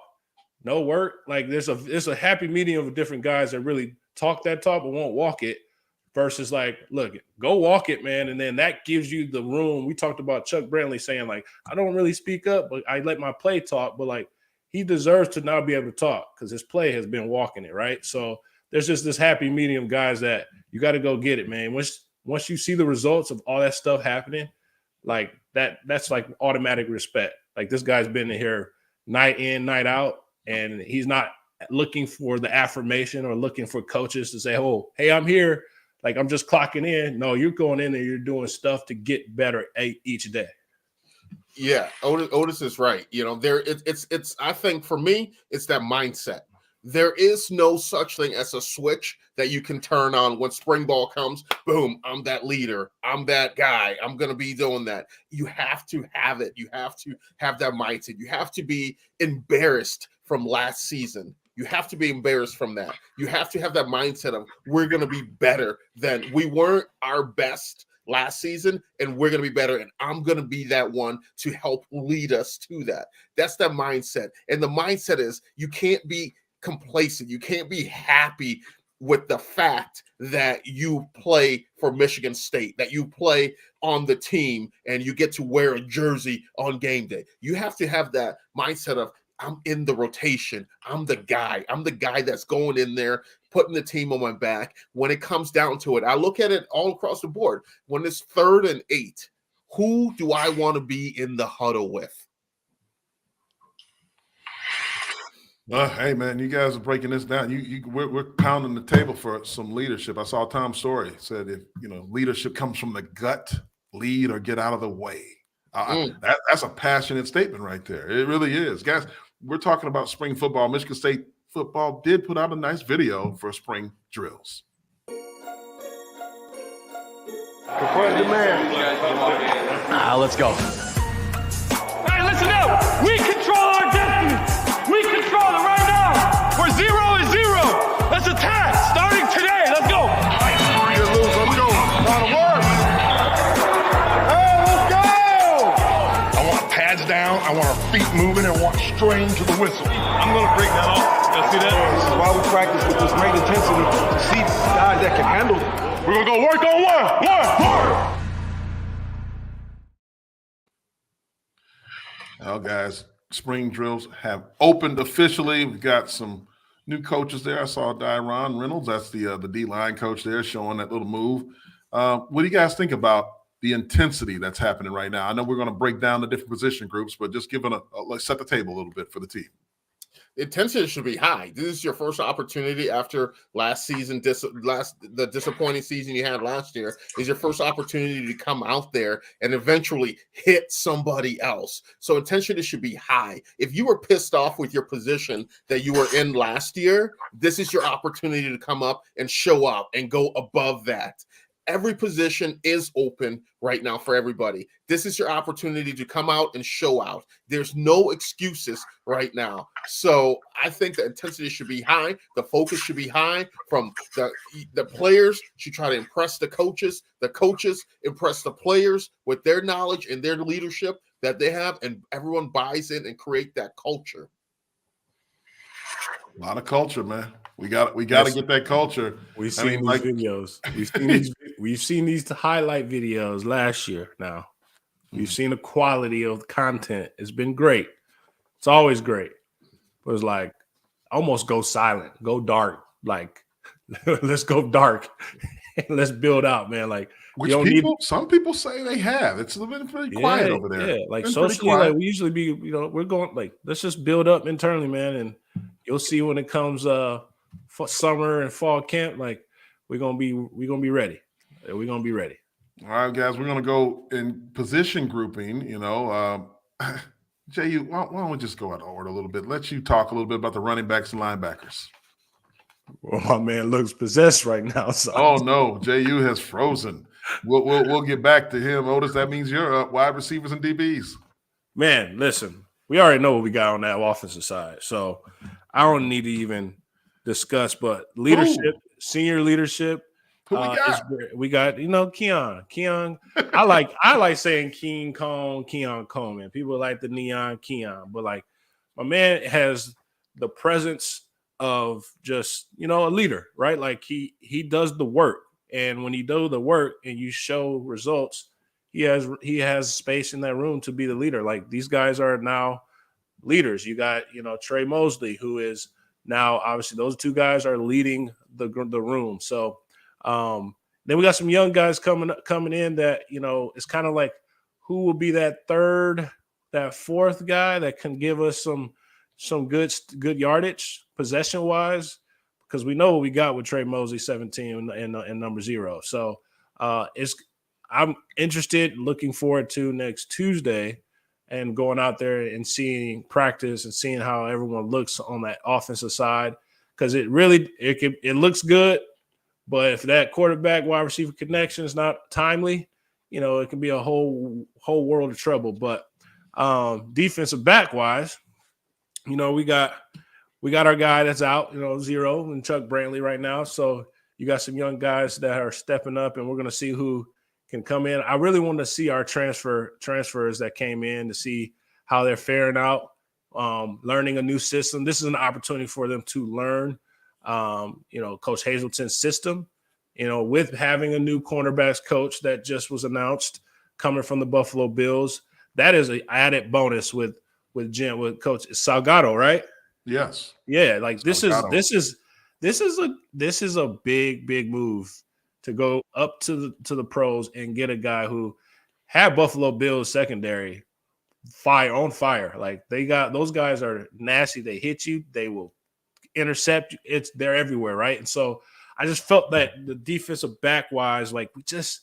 no work. Like, there's a happy medium of different guys that really talk that talk but won't walk it, versus like, look, go walk it, man. And then that gives you the room. We talked about Chuck Brantley saying, like, I don't really speak up, but I let my play talk. But, like, he deserves to now be able to talk because his play has been walking it, right? So there's just this happy medium guys that you got to go get it, man. Once you see the results of all that stuff happening, like that's like automatic respect. Like, this guy's been in here night in, night out, and he's not looking for the affirmation or looking for coaches to say, oh, hey, I'm here. Like, I'm just clocking in. No, you're going in and you're doing stuff to get better each day.
Yeah, Otis is right. It's I think for me, it's that mindset. There is no such thing as a switch that you can turn on when spring ball comes. Boom, I'm that leader. I'm that guy. I'm going to be doing that. You have to have it. You have to have that mindset. You have to be embarrassed from last season. You have to be embarrassed from that. You have to have that mindset of, we're going to be better than we weren't our best last season, and we're going to be better, and I'm going to be that one to help lead us to that. That's that mindset. And the mindset is, you can't be complacent. You can't be happy with the fact that you play for Michigan State, that you play on the team and you get to wear a jersey on game day. You have to have that mindset of, I'm in the rotation. I'm the guy. I'm the guy that's going in there, putting the team on my back. When it comes down to it, I look at it all across the board. When it's 3rd and 8, who do I want to be in the huddle with?
Hey man, you guys are breaking this down. We're pounding the table for some leadership. I saw Tom Story said, if leadership comes from the gut, lead or get out of the way. That's a passionate statement right there. It really is, guys. We're talking about spring football. Michigan State football did put out a nice video for spring drills.
Confront the man.
Let's go.
All right, listen up. We control our destiny. We control it right now. Where 0 is 0. Let's attack. Starting today. Let's go.
Let's go. Let's go.
I want pads down. I want our feet moving. I want strain to the whistle.
I'm going to break that off. Y'all see that?
This is why we practice with this great intensity to see guys that can handle it.
We're going to go work on one.
Well, guys, spring drills have opened officially. We've got some new coaches there. I saw Dyron Reynolds. That's the D-line coach there showing that little move. What do you guys think about the intensity that's happening right now? I know we're going to break down the different position groups, but just giving let's set the table a little bit for the team.
Intensity should be high. This is your first opportunity after last season, the disappointing season you had last year, is your first opportunity to come out there and eventually hit somebody else. So intensity should be high. If you were pissed off with your position that you were in last year, this is your opportunity to come up and show up and go above that. Every position is open right now for everybody. This is your opportunity to come out and show out. There's no excuses right now. So I think the intensity should be high. The focus should be high from the players should try to impress the coaches. The coaches impress the players with their knowledge and their leadership that they have, and everyone buys in and create that culture.
A lot of culture, man. We got to get that culture.
We've seen these videos. We've seen these highlight videos last year. Now we've seen the quality of the content. It's been great. It's always great. But it's like almost go silent, go dark. Like let's go dark and let's build out, man. Like
some people say they have. It's been pretty quiet over there.
Yeah, like socially, like we usually be, we're going like let's just build up internally, man, and you'll see when it comes for summer and fall camp, like we're gonna be ready. We're gonna be ready.
All right, guys, we're gonna go in position grouping. Jehuu, why don't we just go out of order a little bit? Let you talk a little bit about the running backs and linebackers.
Well, my man looks possessed right now. So.
Oh no, Jehuu has frozen. We'll get back to him, Otis. That means you're up. Wide receivers and DBs.
Man, listen, we already know what we got on that offensive side, so I don't need to even discuss. But leadership, senior leadership. We got Keon. I like saying Keon Coleman. People like the neon Keon, but like my man has the presence of just a leader, right? Like he does the work, and when he does the work and you show results, he has space in that room to be the leader. Like these guys are now leaders. You got Trey Mosley, who is now obviously those two guys are leading the room. So then we got some young guys coming in that it's kind of like who will be that fourth guy that can give us some good yardage possession wise, because we know what we got with Trey Mosley 17 and number 0. So I'm interested, looking forward to next Tuesday and going out there and seeing practice and seeing how everyone looks on that offensive side, because it looks good. But if that quarterback wide receiver connection is not timely, it can be a whole world of trouble. But defensive back wise, we got our guy that's out, 0, and Chuck Brantley right now. So you got some young guys that are stepping up, and we're going to see who can come in. I really want to see our transfers that came in to see how they're faring out, learning a new system. This is an opportunity for them to learn, Coach Hazelton's system, with having a new cornerbacks coach that just was announced coming from the Buffalo Bills. That is an added bonus with Coach Salgado, right?
Yes.
Yeah, like
Salgado.
this is a big move to go up to the pros and get a guy who had Buffalo Bills secondary on fire. Like those guys are nasty. They hit you. They will intercept you. They're everywhere, right? And so I just felt that the defensive back wise, like we just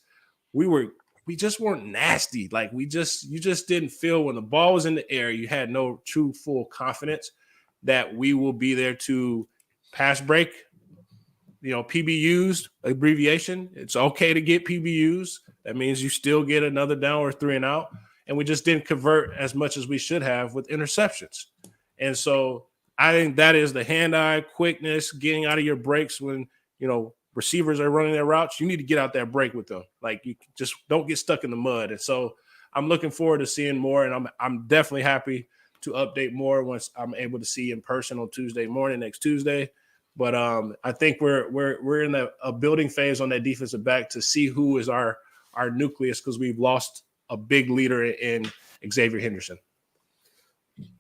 weren't nasty. Like you just didn't feel when the ball was in the air, you had no true full confidence that we will be there to pass break. PBUs, abbreviation. It's okay to get PBUs. That means you still get another down or 3 and out. And we just didn't convert as much as we should have with interceptions. And so I think that is the hand-eye quickness, getting out of your breaks when, receivers are running their routes. You need to get out that break with them. Like, you just don't get stuck in the mud. And so I'm looking forward to seeing more, and I'm definitely happy to update more once I'm able to see in person on Tuesday morning, next Tuesday. But I think we're in a building phase on that defensive back to see who is our nucleus, because we've lost a big leader in Xavier Henderson.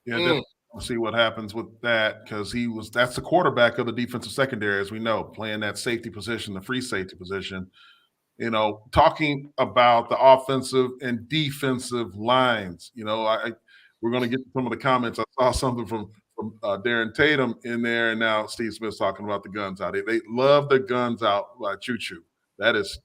Yeah, definitely see what happens with that, because that's the quarterback of the defensive secondary, as we know, playing that safety position, the free safety position. Talking about the offensive and defensive lines, we're going to get to some of the comments. I saw something from Darren Tatum in there, and now Steve Smith's talking about the guns out. They love the guns out by Choo-Choo. That is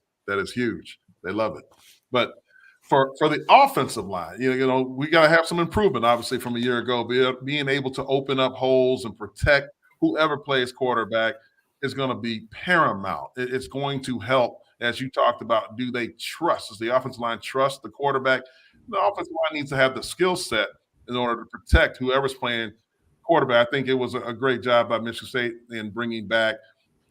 huge. They love it. But for the offensive line, we got to have some improvement, obviously, from a year ago. Being able to open up holes and protect whoever plays quarterback is going to be paramount. It's going to help, as you talked about. Do they trust? Does the offensive line trust the quarterback? The offensive line needs to have the skill set in order to protect whoever's playing quarterback. I think it was a great job by Michigan State in bringing back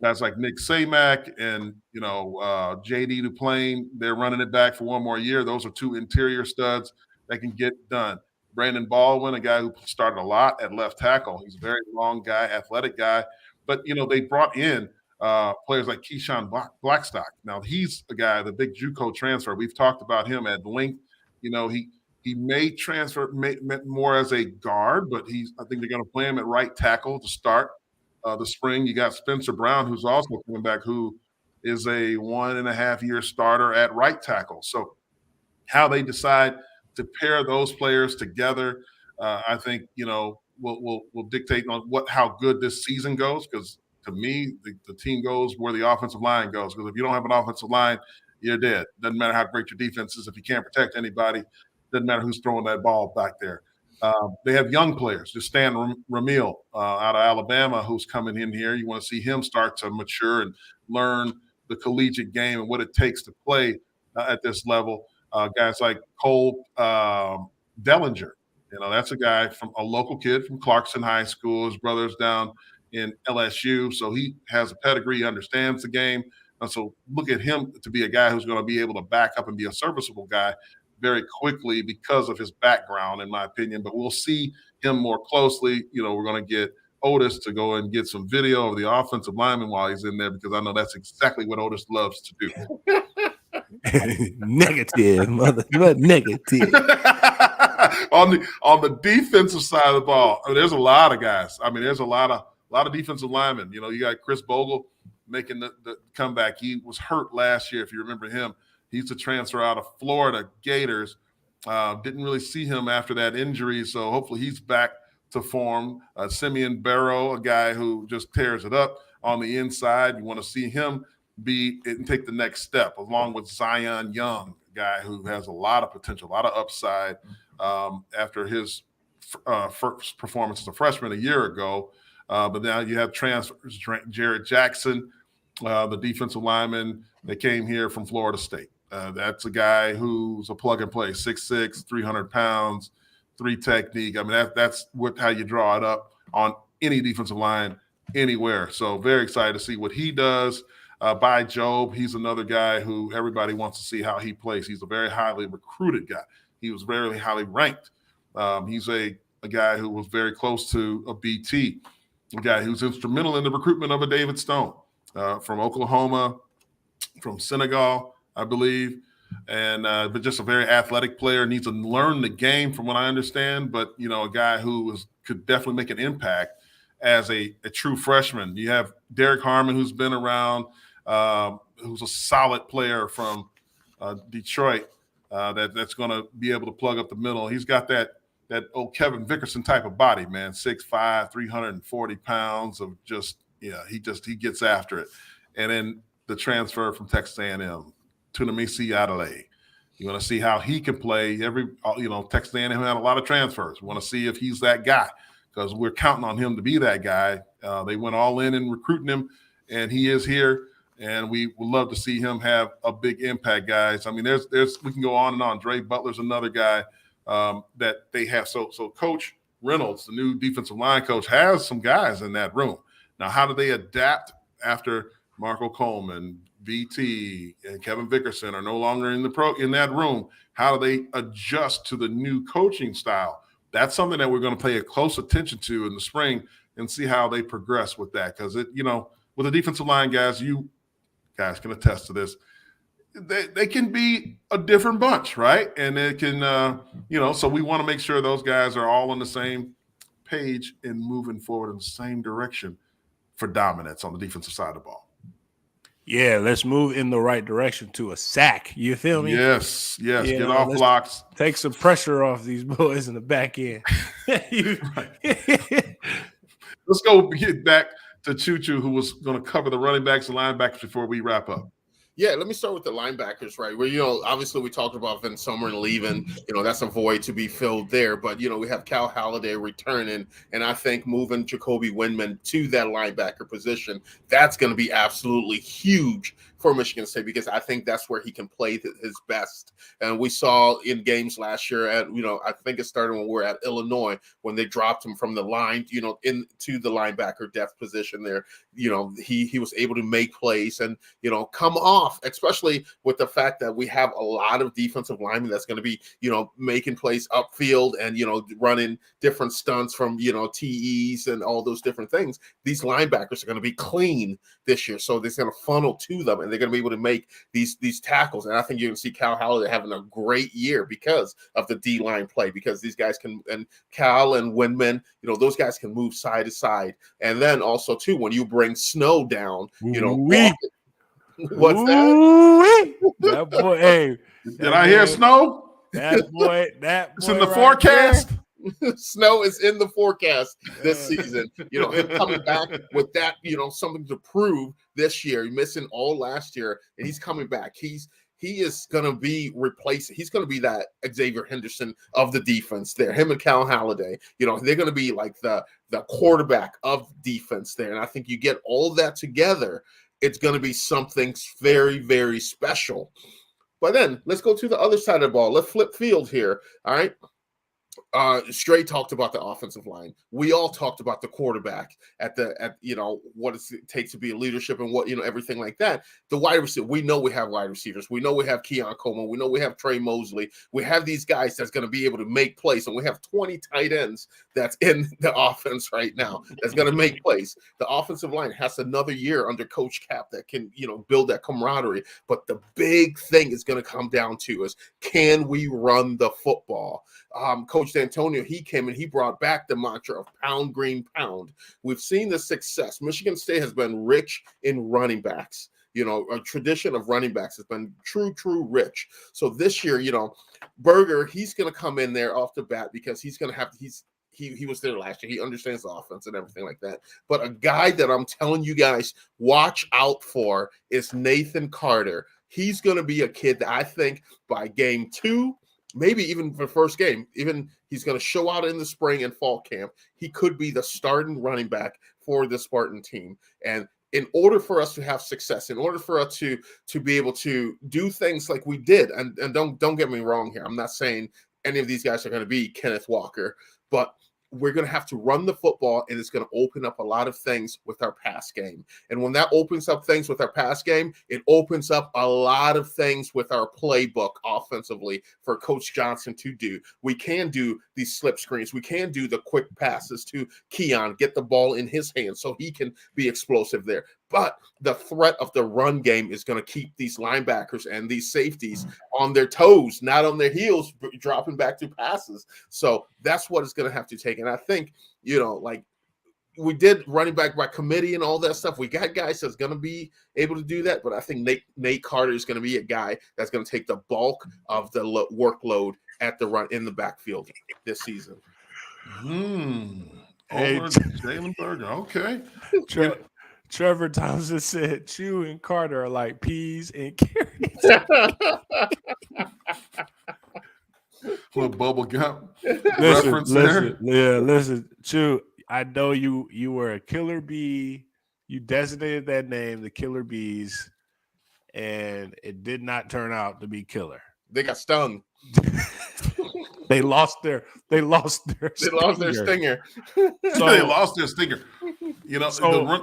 guys like Nick Samac and JD Duplain. They're running it back for one more year. Those are two interior studs that can get done. Brandon Baldwin, a guy who started a lot at left tackle. He's a very long guy, athletic guy. But they brought in players like Keyshawn Blackstock. Now he's a guy, the big JUCO transfer. We've talked about him at length. He may transfer more as a guard, but I think they're going to play him at right tackle to start the spring. You got Spencer Brown, who's also coming back, who is a 1.5-year starter at right tackle. So how they decide to pair those players together, I think, will dictate on how good this season goes, because to me, the team goes where the offensive line goes. Because if you don't have an offensive line, you're dead. Doesn't matter how great your defense is. If you can't protect anybody, doesn't matter who's throwing that ball back there. They have young players. Just Stan Ramil out of Alabama, who's coming in here. You want to see him start to mature and learn the collegiate game and what it takes to play at this level. Guys like Cole Dellinger. That's a guy from a local kid from Clarkson High School. His brother's down in LSU, so he has a pedigree, understands the game. And so look at him to be a guy who's going to be able to back up and be a serviceable guy very quickly because of his background, in my opinion. But we'll see him more closely. We're going to get Otis to go and get some video of the offensive lineman while he's in there, because I know that's exactly what Otis loves to do.
Negative, negative.
on the defensive side of the ball, there's a lot of guys. There's a lot of defensive linemen. You got Chris Bogle making the comeback. He was hurt last year, if you remember him. He used to transfer out of Florida Gators. Didn't really see him after that injury, so hopefully he's back to form. Simeon Barrow, a guy who just tears it up on the inside. You want to see him be and take the next step, along with Zion Young, a guy who has a lot of potential, a lot of upside after his first performance as a freshman a year ago. But now you have transfers. Jared Jackson, the defensive lineman that came here from Florida State. That's a guy who's a plug and play, 6'6", 300 pounds, 3 technique. That's how you draw it up on any defensive line anywhere. So very excited to see what he does. By Job, he's another guy who everybody wants to see how he plays. He's a very highly recruited guy. He was very highly ranked. He's a guy who was very close to a BT, a guy who's instrumental in the recruitment of a David Stone from Oklahoma, from Senegal, I believe, and but just a very athletic player. Needs to learn the game, from what I understand. But a guy who could definitely make an impact as a true freshman. You have Derek Harmon, who's been around, who's a solid player from Detroit. that's going to be able to plug up the middle. He's got that old Kevin Vickerson type of body, man, 6'5", 340 pounds of just, he gets after it. And then the transfer from Texas A&M, Tunamisi Adelaide. You want to see how he can play. Texas A&M had a lot of transfers. We want to see if he's that guy because we're counting on him to be that guy. They went all in recruiting him, and he is here. And we would love to see him have a big impact, guys. I mean, we can go on and on. Dre Butler's another guy that they have. So Coach Reynolds, the new defensive line coach, has some guys in that room. Now, how do they adapt after Marco Coleman, VT, and Kevin Vickerson are no longer in that room? How do they adjust to the new coaching style? That's something that we're going to pay a close attention to in the spring and see how they progress with that. Because with the defensive line guys, you guys can attest to this. They can be a different bunch, right? And it can, so we want to make sure those guys are all on the same page and moving forward in the same direction for dominance on the defensive side of the ball.
Yeah, let's move in the right direction to a sack. You feel me?
Yes. Get off blocks.
Take some pressure off these boys in the back end.
Let's go get back to Choo Choo, who was going to cover the running backs and linebackers before we wrap up.
Yeah, let me start with the linebackers, right? Where, obviously we talked about VanSumeren leaving, that's a void to be filled there. But, we have Cal Halliday returning, and I think moving Jacoby Windman to that linebacker position, that's going to be absolutely huge for Michigan State because I think that's where he can play his best. And we saw in games last year at, I think it started when we were at Illinois when they dropped him from the line, into the linebacker depth position there. He was able to make plays and, come off, especially with the fact that we have a lot of defensive linemen that's going to be, making plays upfield and, running different stunts from, TEs and all those different things. These linebackers are going to be clean this year. So it's going to funnel to them and they're going to be able to make these tackles. And I think you're going to see Cal Halliday having a great year because of the D-line play, because these guys can, and Cal and Windman, those guys can move side to side. And then also, too, when you bring Snow down, what's that?
That boy, hey.
Did I hear Snow?
That boy
it's in the forecast.
Snow is in the forecast this season. Him coming back with that, something to prove this year. He missing all last year, and he's coming back. He is going to be replacing. He's going to be that Xavier Henderson of the defense there. Him and Cal Halliday, they're going to be like the quarterback of defense there. And I think you get all that together, it's going to be something very, very special. But then let's go to the other side of the ball. Let's flip field here. All right. Stray talked about the offensive line. We all talked about the quarterback at what it takes to be a leadership and what, everything like that. The wide receiver, we know we have wide receivers. We know we have Keon Coleman. We know we have Trey Mosley. We have these guys that's going to be able to make plays. And we have 20 tight ends that's in the offense right now that's going to make plays. The offensive line has another year under Coach Cap that can, build that camaraderie. But the big thing is going to come down to is, can we run the football? Coach D'Antonio, he came and he brought back the mantra of pound, green, pound. We've seen the success. Michigan State has been rich in running backs. A tradition of running backs has been true rich. So this year, Berger, he's going to come in there off the bat because he's going to have, he was there last year. He understands the offense and everything like that. But a guy that I'm telling you guys, watch out for is Nathan Carter. He's going to be a kid that I think by game 2, maybe even the first game, even he's going to show out in the spring and fall camp. He could be the starting running back for the Spartan team. And in order for us to have success, in order for us to be able to do things like we did, and don't get me wrong here, I'm not saying any of these guys are going to be Kenneth Walker, but we're going to have to run the football, and it's going to open up a lot of things with our pass game. And when that opens up things with our pass game, it opens up a lot of things with our playbook offensively for Coach Johnson to do. We can do these slip screens. We can do the quick passes to Keon, get the ball in his hands so he can be explosive there. But the threat of the run game is going to keep these linebackers and these safeties on their toes, not on their heels, dropping back to passes. So that's what it's going to have to take. And I think, we did running back by committee and all that stuff. We got guys that's going to be able to do that, but I think Nate Carter is going to be a guy that's going to take the bulk of the workload at the run in the backfield this season.
Hey,
Over Jalen Berger. Okay.
Trevor Thompson said Chew and Carter are like peas and carrots.
Little bubble gum reference
listen,
there.
listen, Chew. I know you were a killer bee. You designated that name, the Killer Bees, and it did not turn out to be killer.
They got stung.
They lost their stinger.
So, they lost their stinger. You know,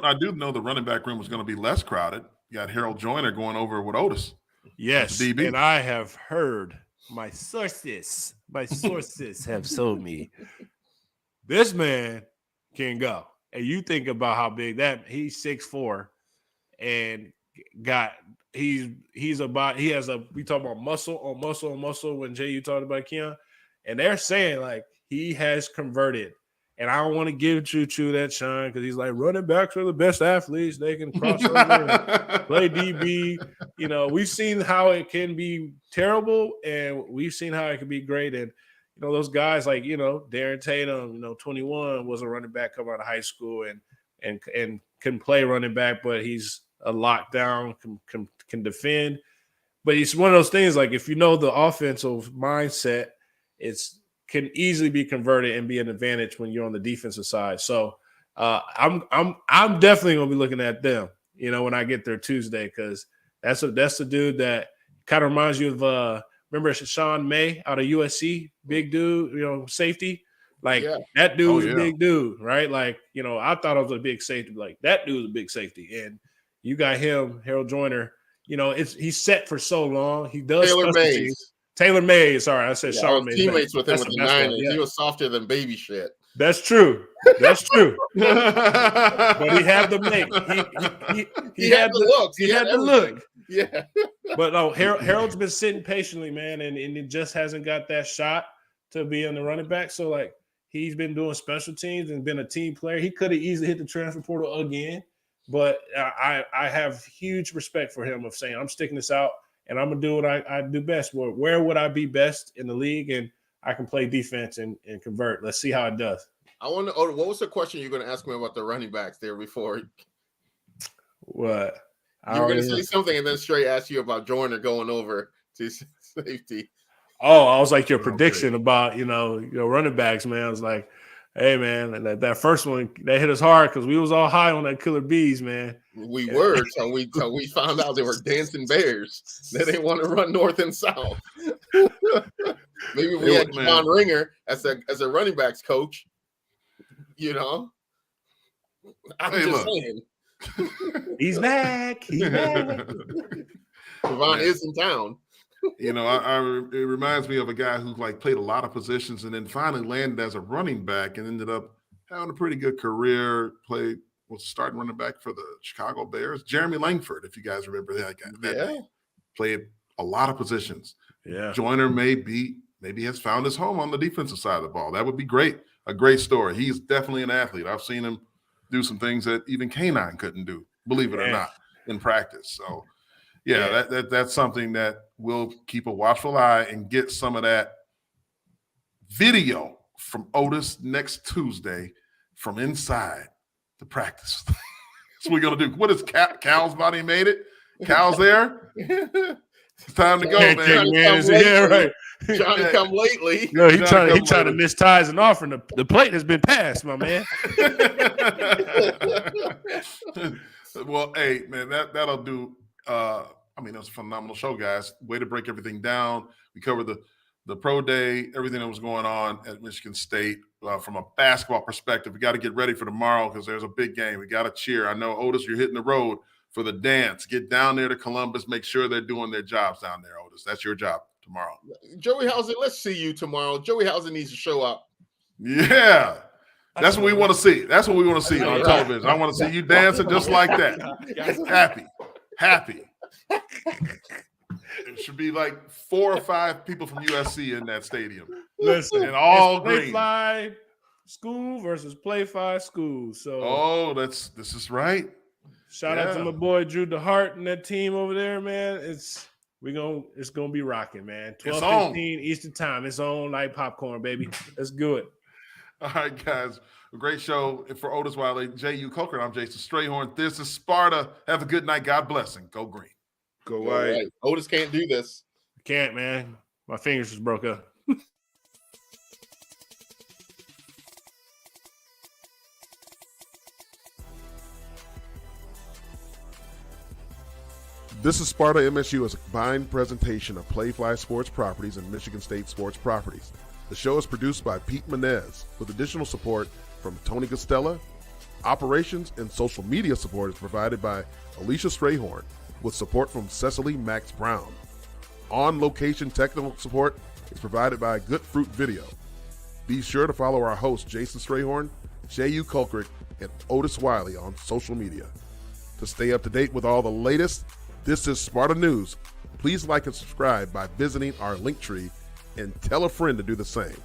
I do know the running back room was going to be less crowded. You got Harold Joyner going over with Otis.
Yes,
DB.
and I have heard my sources have told me this man can go. And you think about how big that he's 6'4", and we talk about muscle on muscle when Jay, you talked about Keon, and they're saying like he has converted. And I don't want to give Choo that shine because he's like, running backs are the best athletes. They can cross over and play DB. You know, we've seen how it can be terrible, and we've seen how it can be great. And, you know, those guys like, you know, Darren Tatum, 21, was a running back coming out of high school and can play running back, but he's a lockdown, can defend. But it's one of those things like if you know the offensive mindset, can easily be converted and be an advantage when you're on the defensive side. So I'm definitely gonna be looking at them, when I get there Tuesday, because that's the dude that kind of reminds you of remember Sean May out of USC, big dude, safety. Like that dude was a big dude, right? Like, I thought it was a big safety. Like that dude was a big safety. And you got him, Harold Joyner, he's set for so long. He does Taylor Mays. Sorry, I said Sean Mays.
Teammates with him with the Niners. He was softer than baby shit.
That's true. But he had the make. He had the look. He had the look.
Yeah.
But no, Harold's been sitting patiently, man, and it just hasn't got that shot to be in the running back. So like he's been doing special teams and been a team player. He could have easily hit the transfer portal again, but I have huge respect for him of saying I'm sticking this out. And I'm going to do what I do best. Where would I be best in the league? And I can play defense and convert. Let's see how it does.
I wonder, what was the question you're going to ask me about the running backs there before?
What?
You were going to say something and then Stray asked you about Joyner going over to safety.
Oh, I was like your prediction about, your running backs, man. I was like, hey, man, that first one, that hit us hard because we was all high on that Killer Bees, man.
We were till we found out they were dancing bears. They didn't want to run north and south. Maybe we had John Ringer as a running backs coach. I'm just saying.
He's back. He's back.
Devon is in town.
It reminds me of a guy who played a lot of positions and then finally landed as a running back and ended up having a pretty good career. Was starting running back for the Chicago Bears. Jeremy Langford, if you guys remember that guy. Played a lot of positions.
Yeah.
Joyner maybe has found his home on the defensive side of the ball. That would be great. A great story. He's definitely an athlete. I've seen him do some things that even K9 couldn't do, believe it or not, in practice. So that's something that we'll keep a watchful eye and get some of that video from Otis next Tuesday from inside the practice. That's what we're going to do. What is Cal's body made it? Cal's there? It's time to go, man.
Right. Johnny come lately.
No, he trying to miss ties and offering. The plate has been passed, my man.
Well, hey, man, that'll do. That was a phenomenal show, guys. Way to break everything down. We covered the pro day, everything that was going on at Michigan State from a basketball perspective. We got to get ready for tomorrow because there's a big game. We got to cheer. I know, Otis, you're hitting the road for the dance. Get down there to Columbus. Make sure they're doing their jobs down there, Otis. That's your job tomorrow.
Joey Hauser, let's see you tomorrow. Joey Hauser needs to show up.
Yeah. That's what we want to see. That's what we want to see on television. I want to see you dancing just like that. Happy. It should be like 4 or 5 people from USC in that stadium.
Listen,
and all green.
Fly school versus Play 5 school. So
Oh, this is right.
shout out to
Yeah.
my boy Drew DeHart and that team over there, man. It's gonna be rocking, man.
It's
12:15 Eastern time. It's on like popcorn, baby. Let's do it.
All right, guys. A great show for Otis Wiley Jehuu Caulcrick. I'm Jason Strayhorn. This is Sparta. Have a good night. God bless and go green.
Go
All
white.
right. Otis can't do this.
Can't, man. My fingers just broke up.
This is Sparta MSU as a combined presentation of Playfly Sports Properties and Michigan State Sports Properties. The show is produced by Pete Menez with additional support from Tony Costella. Operations and social media support is provided by Alicia Strayhorn with support from Cecily Max Brown. On-location technical support is provided by Good Fruit Video. Be sure to follow our hosts Jason Strayhorn, Jehuu Caulcrick, and Otis Wiley on social media. To stay up to date with all the latest, this is Sparta News. Please like and subscribe by visiting our link tree and tell a friend to do the same.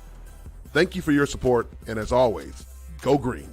Thank you for your support, and as always, go green.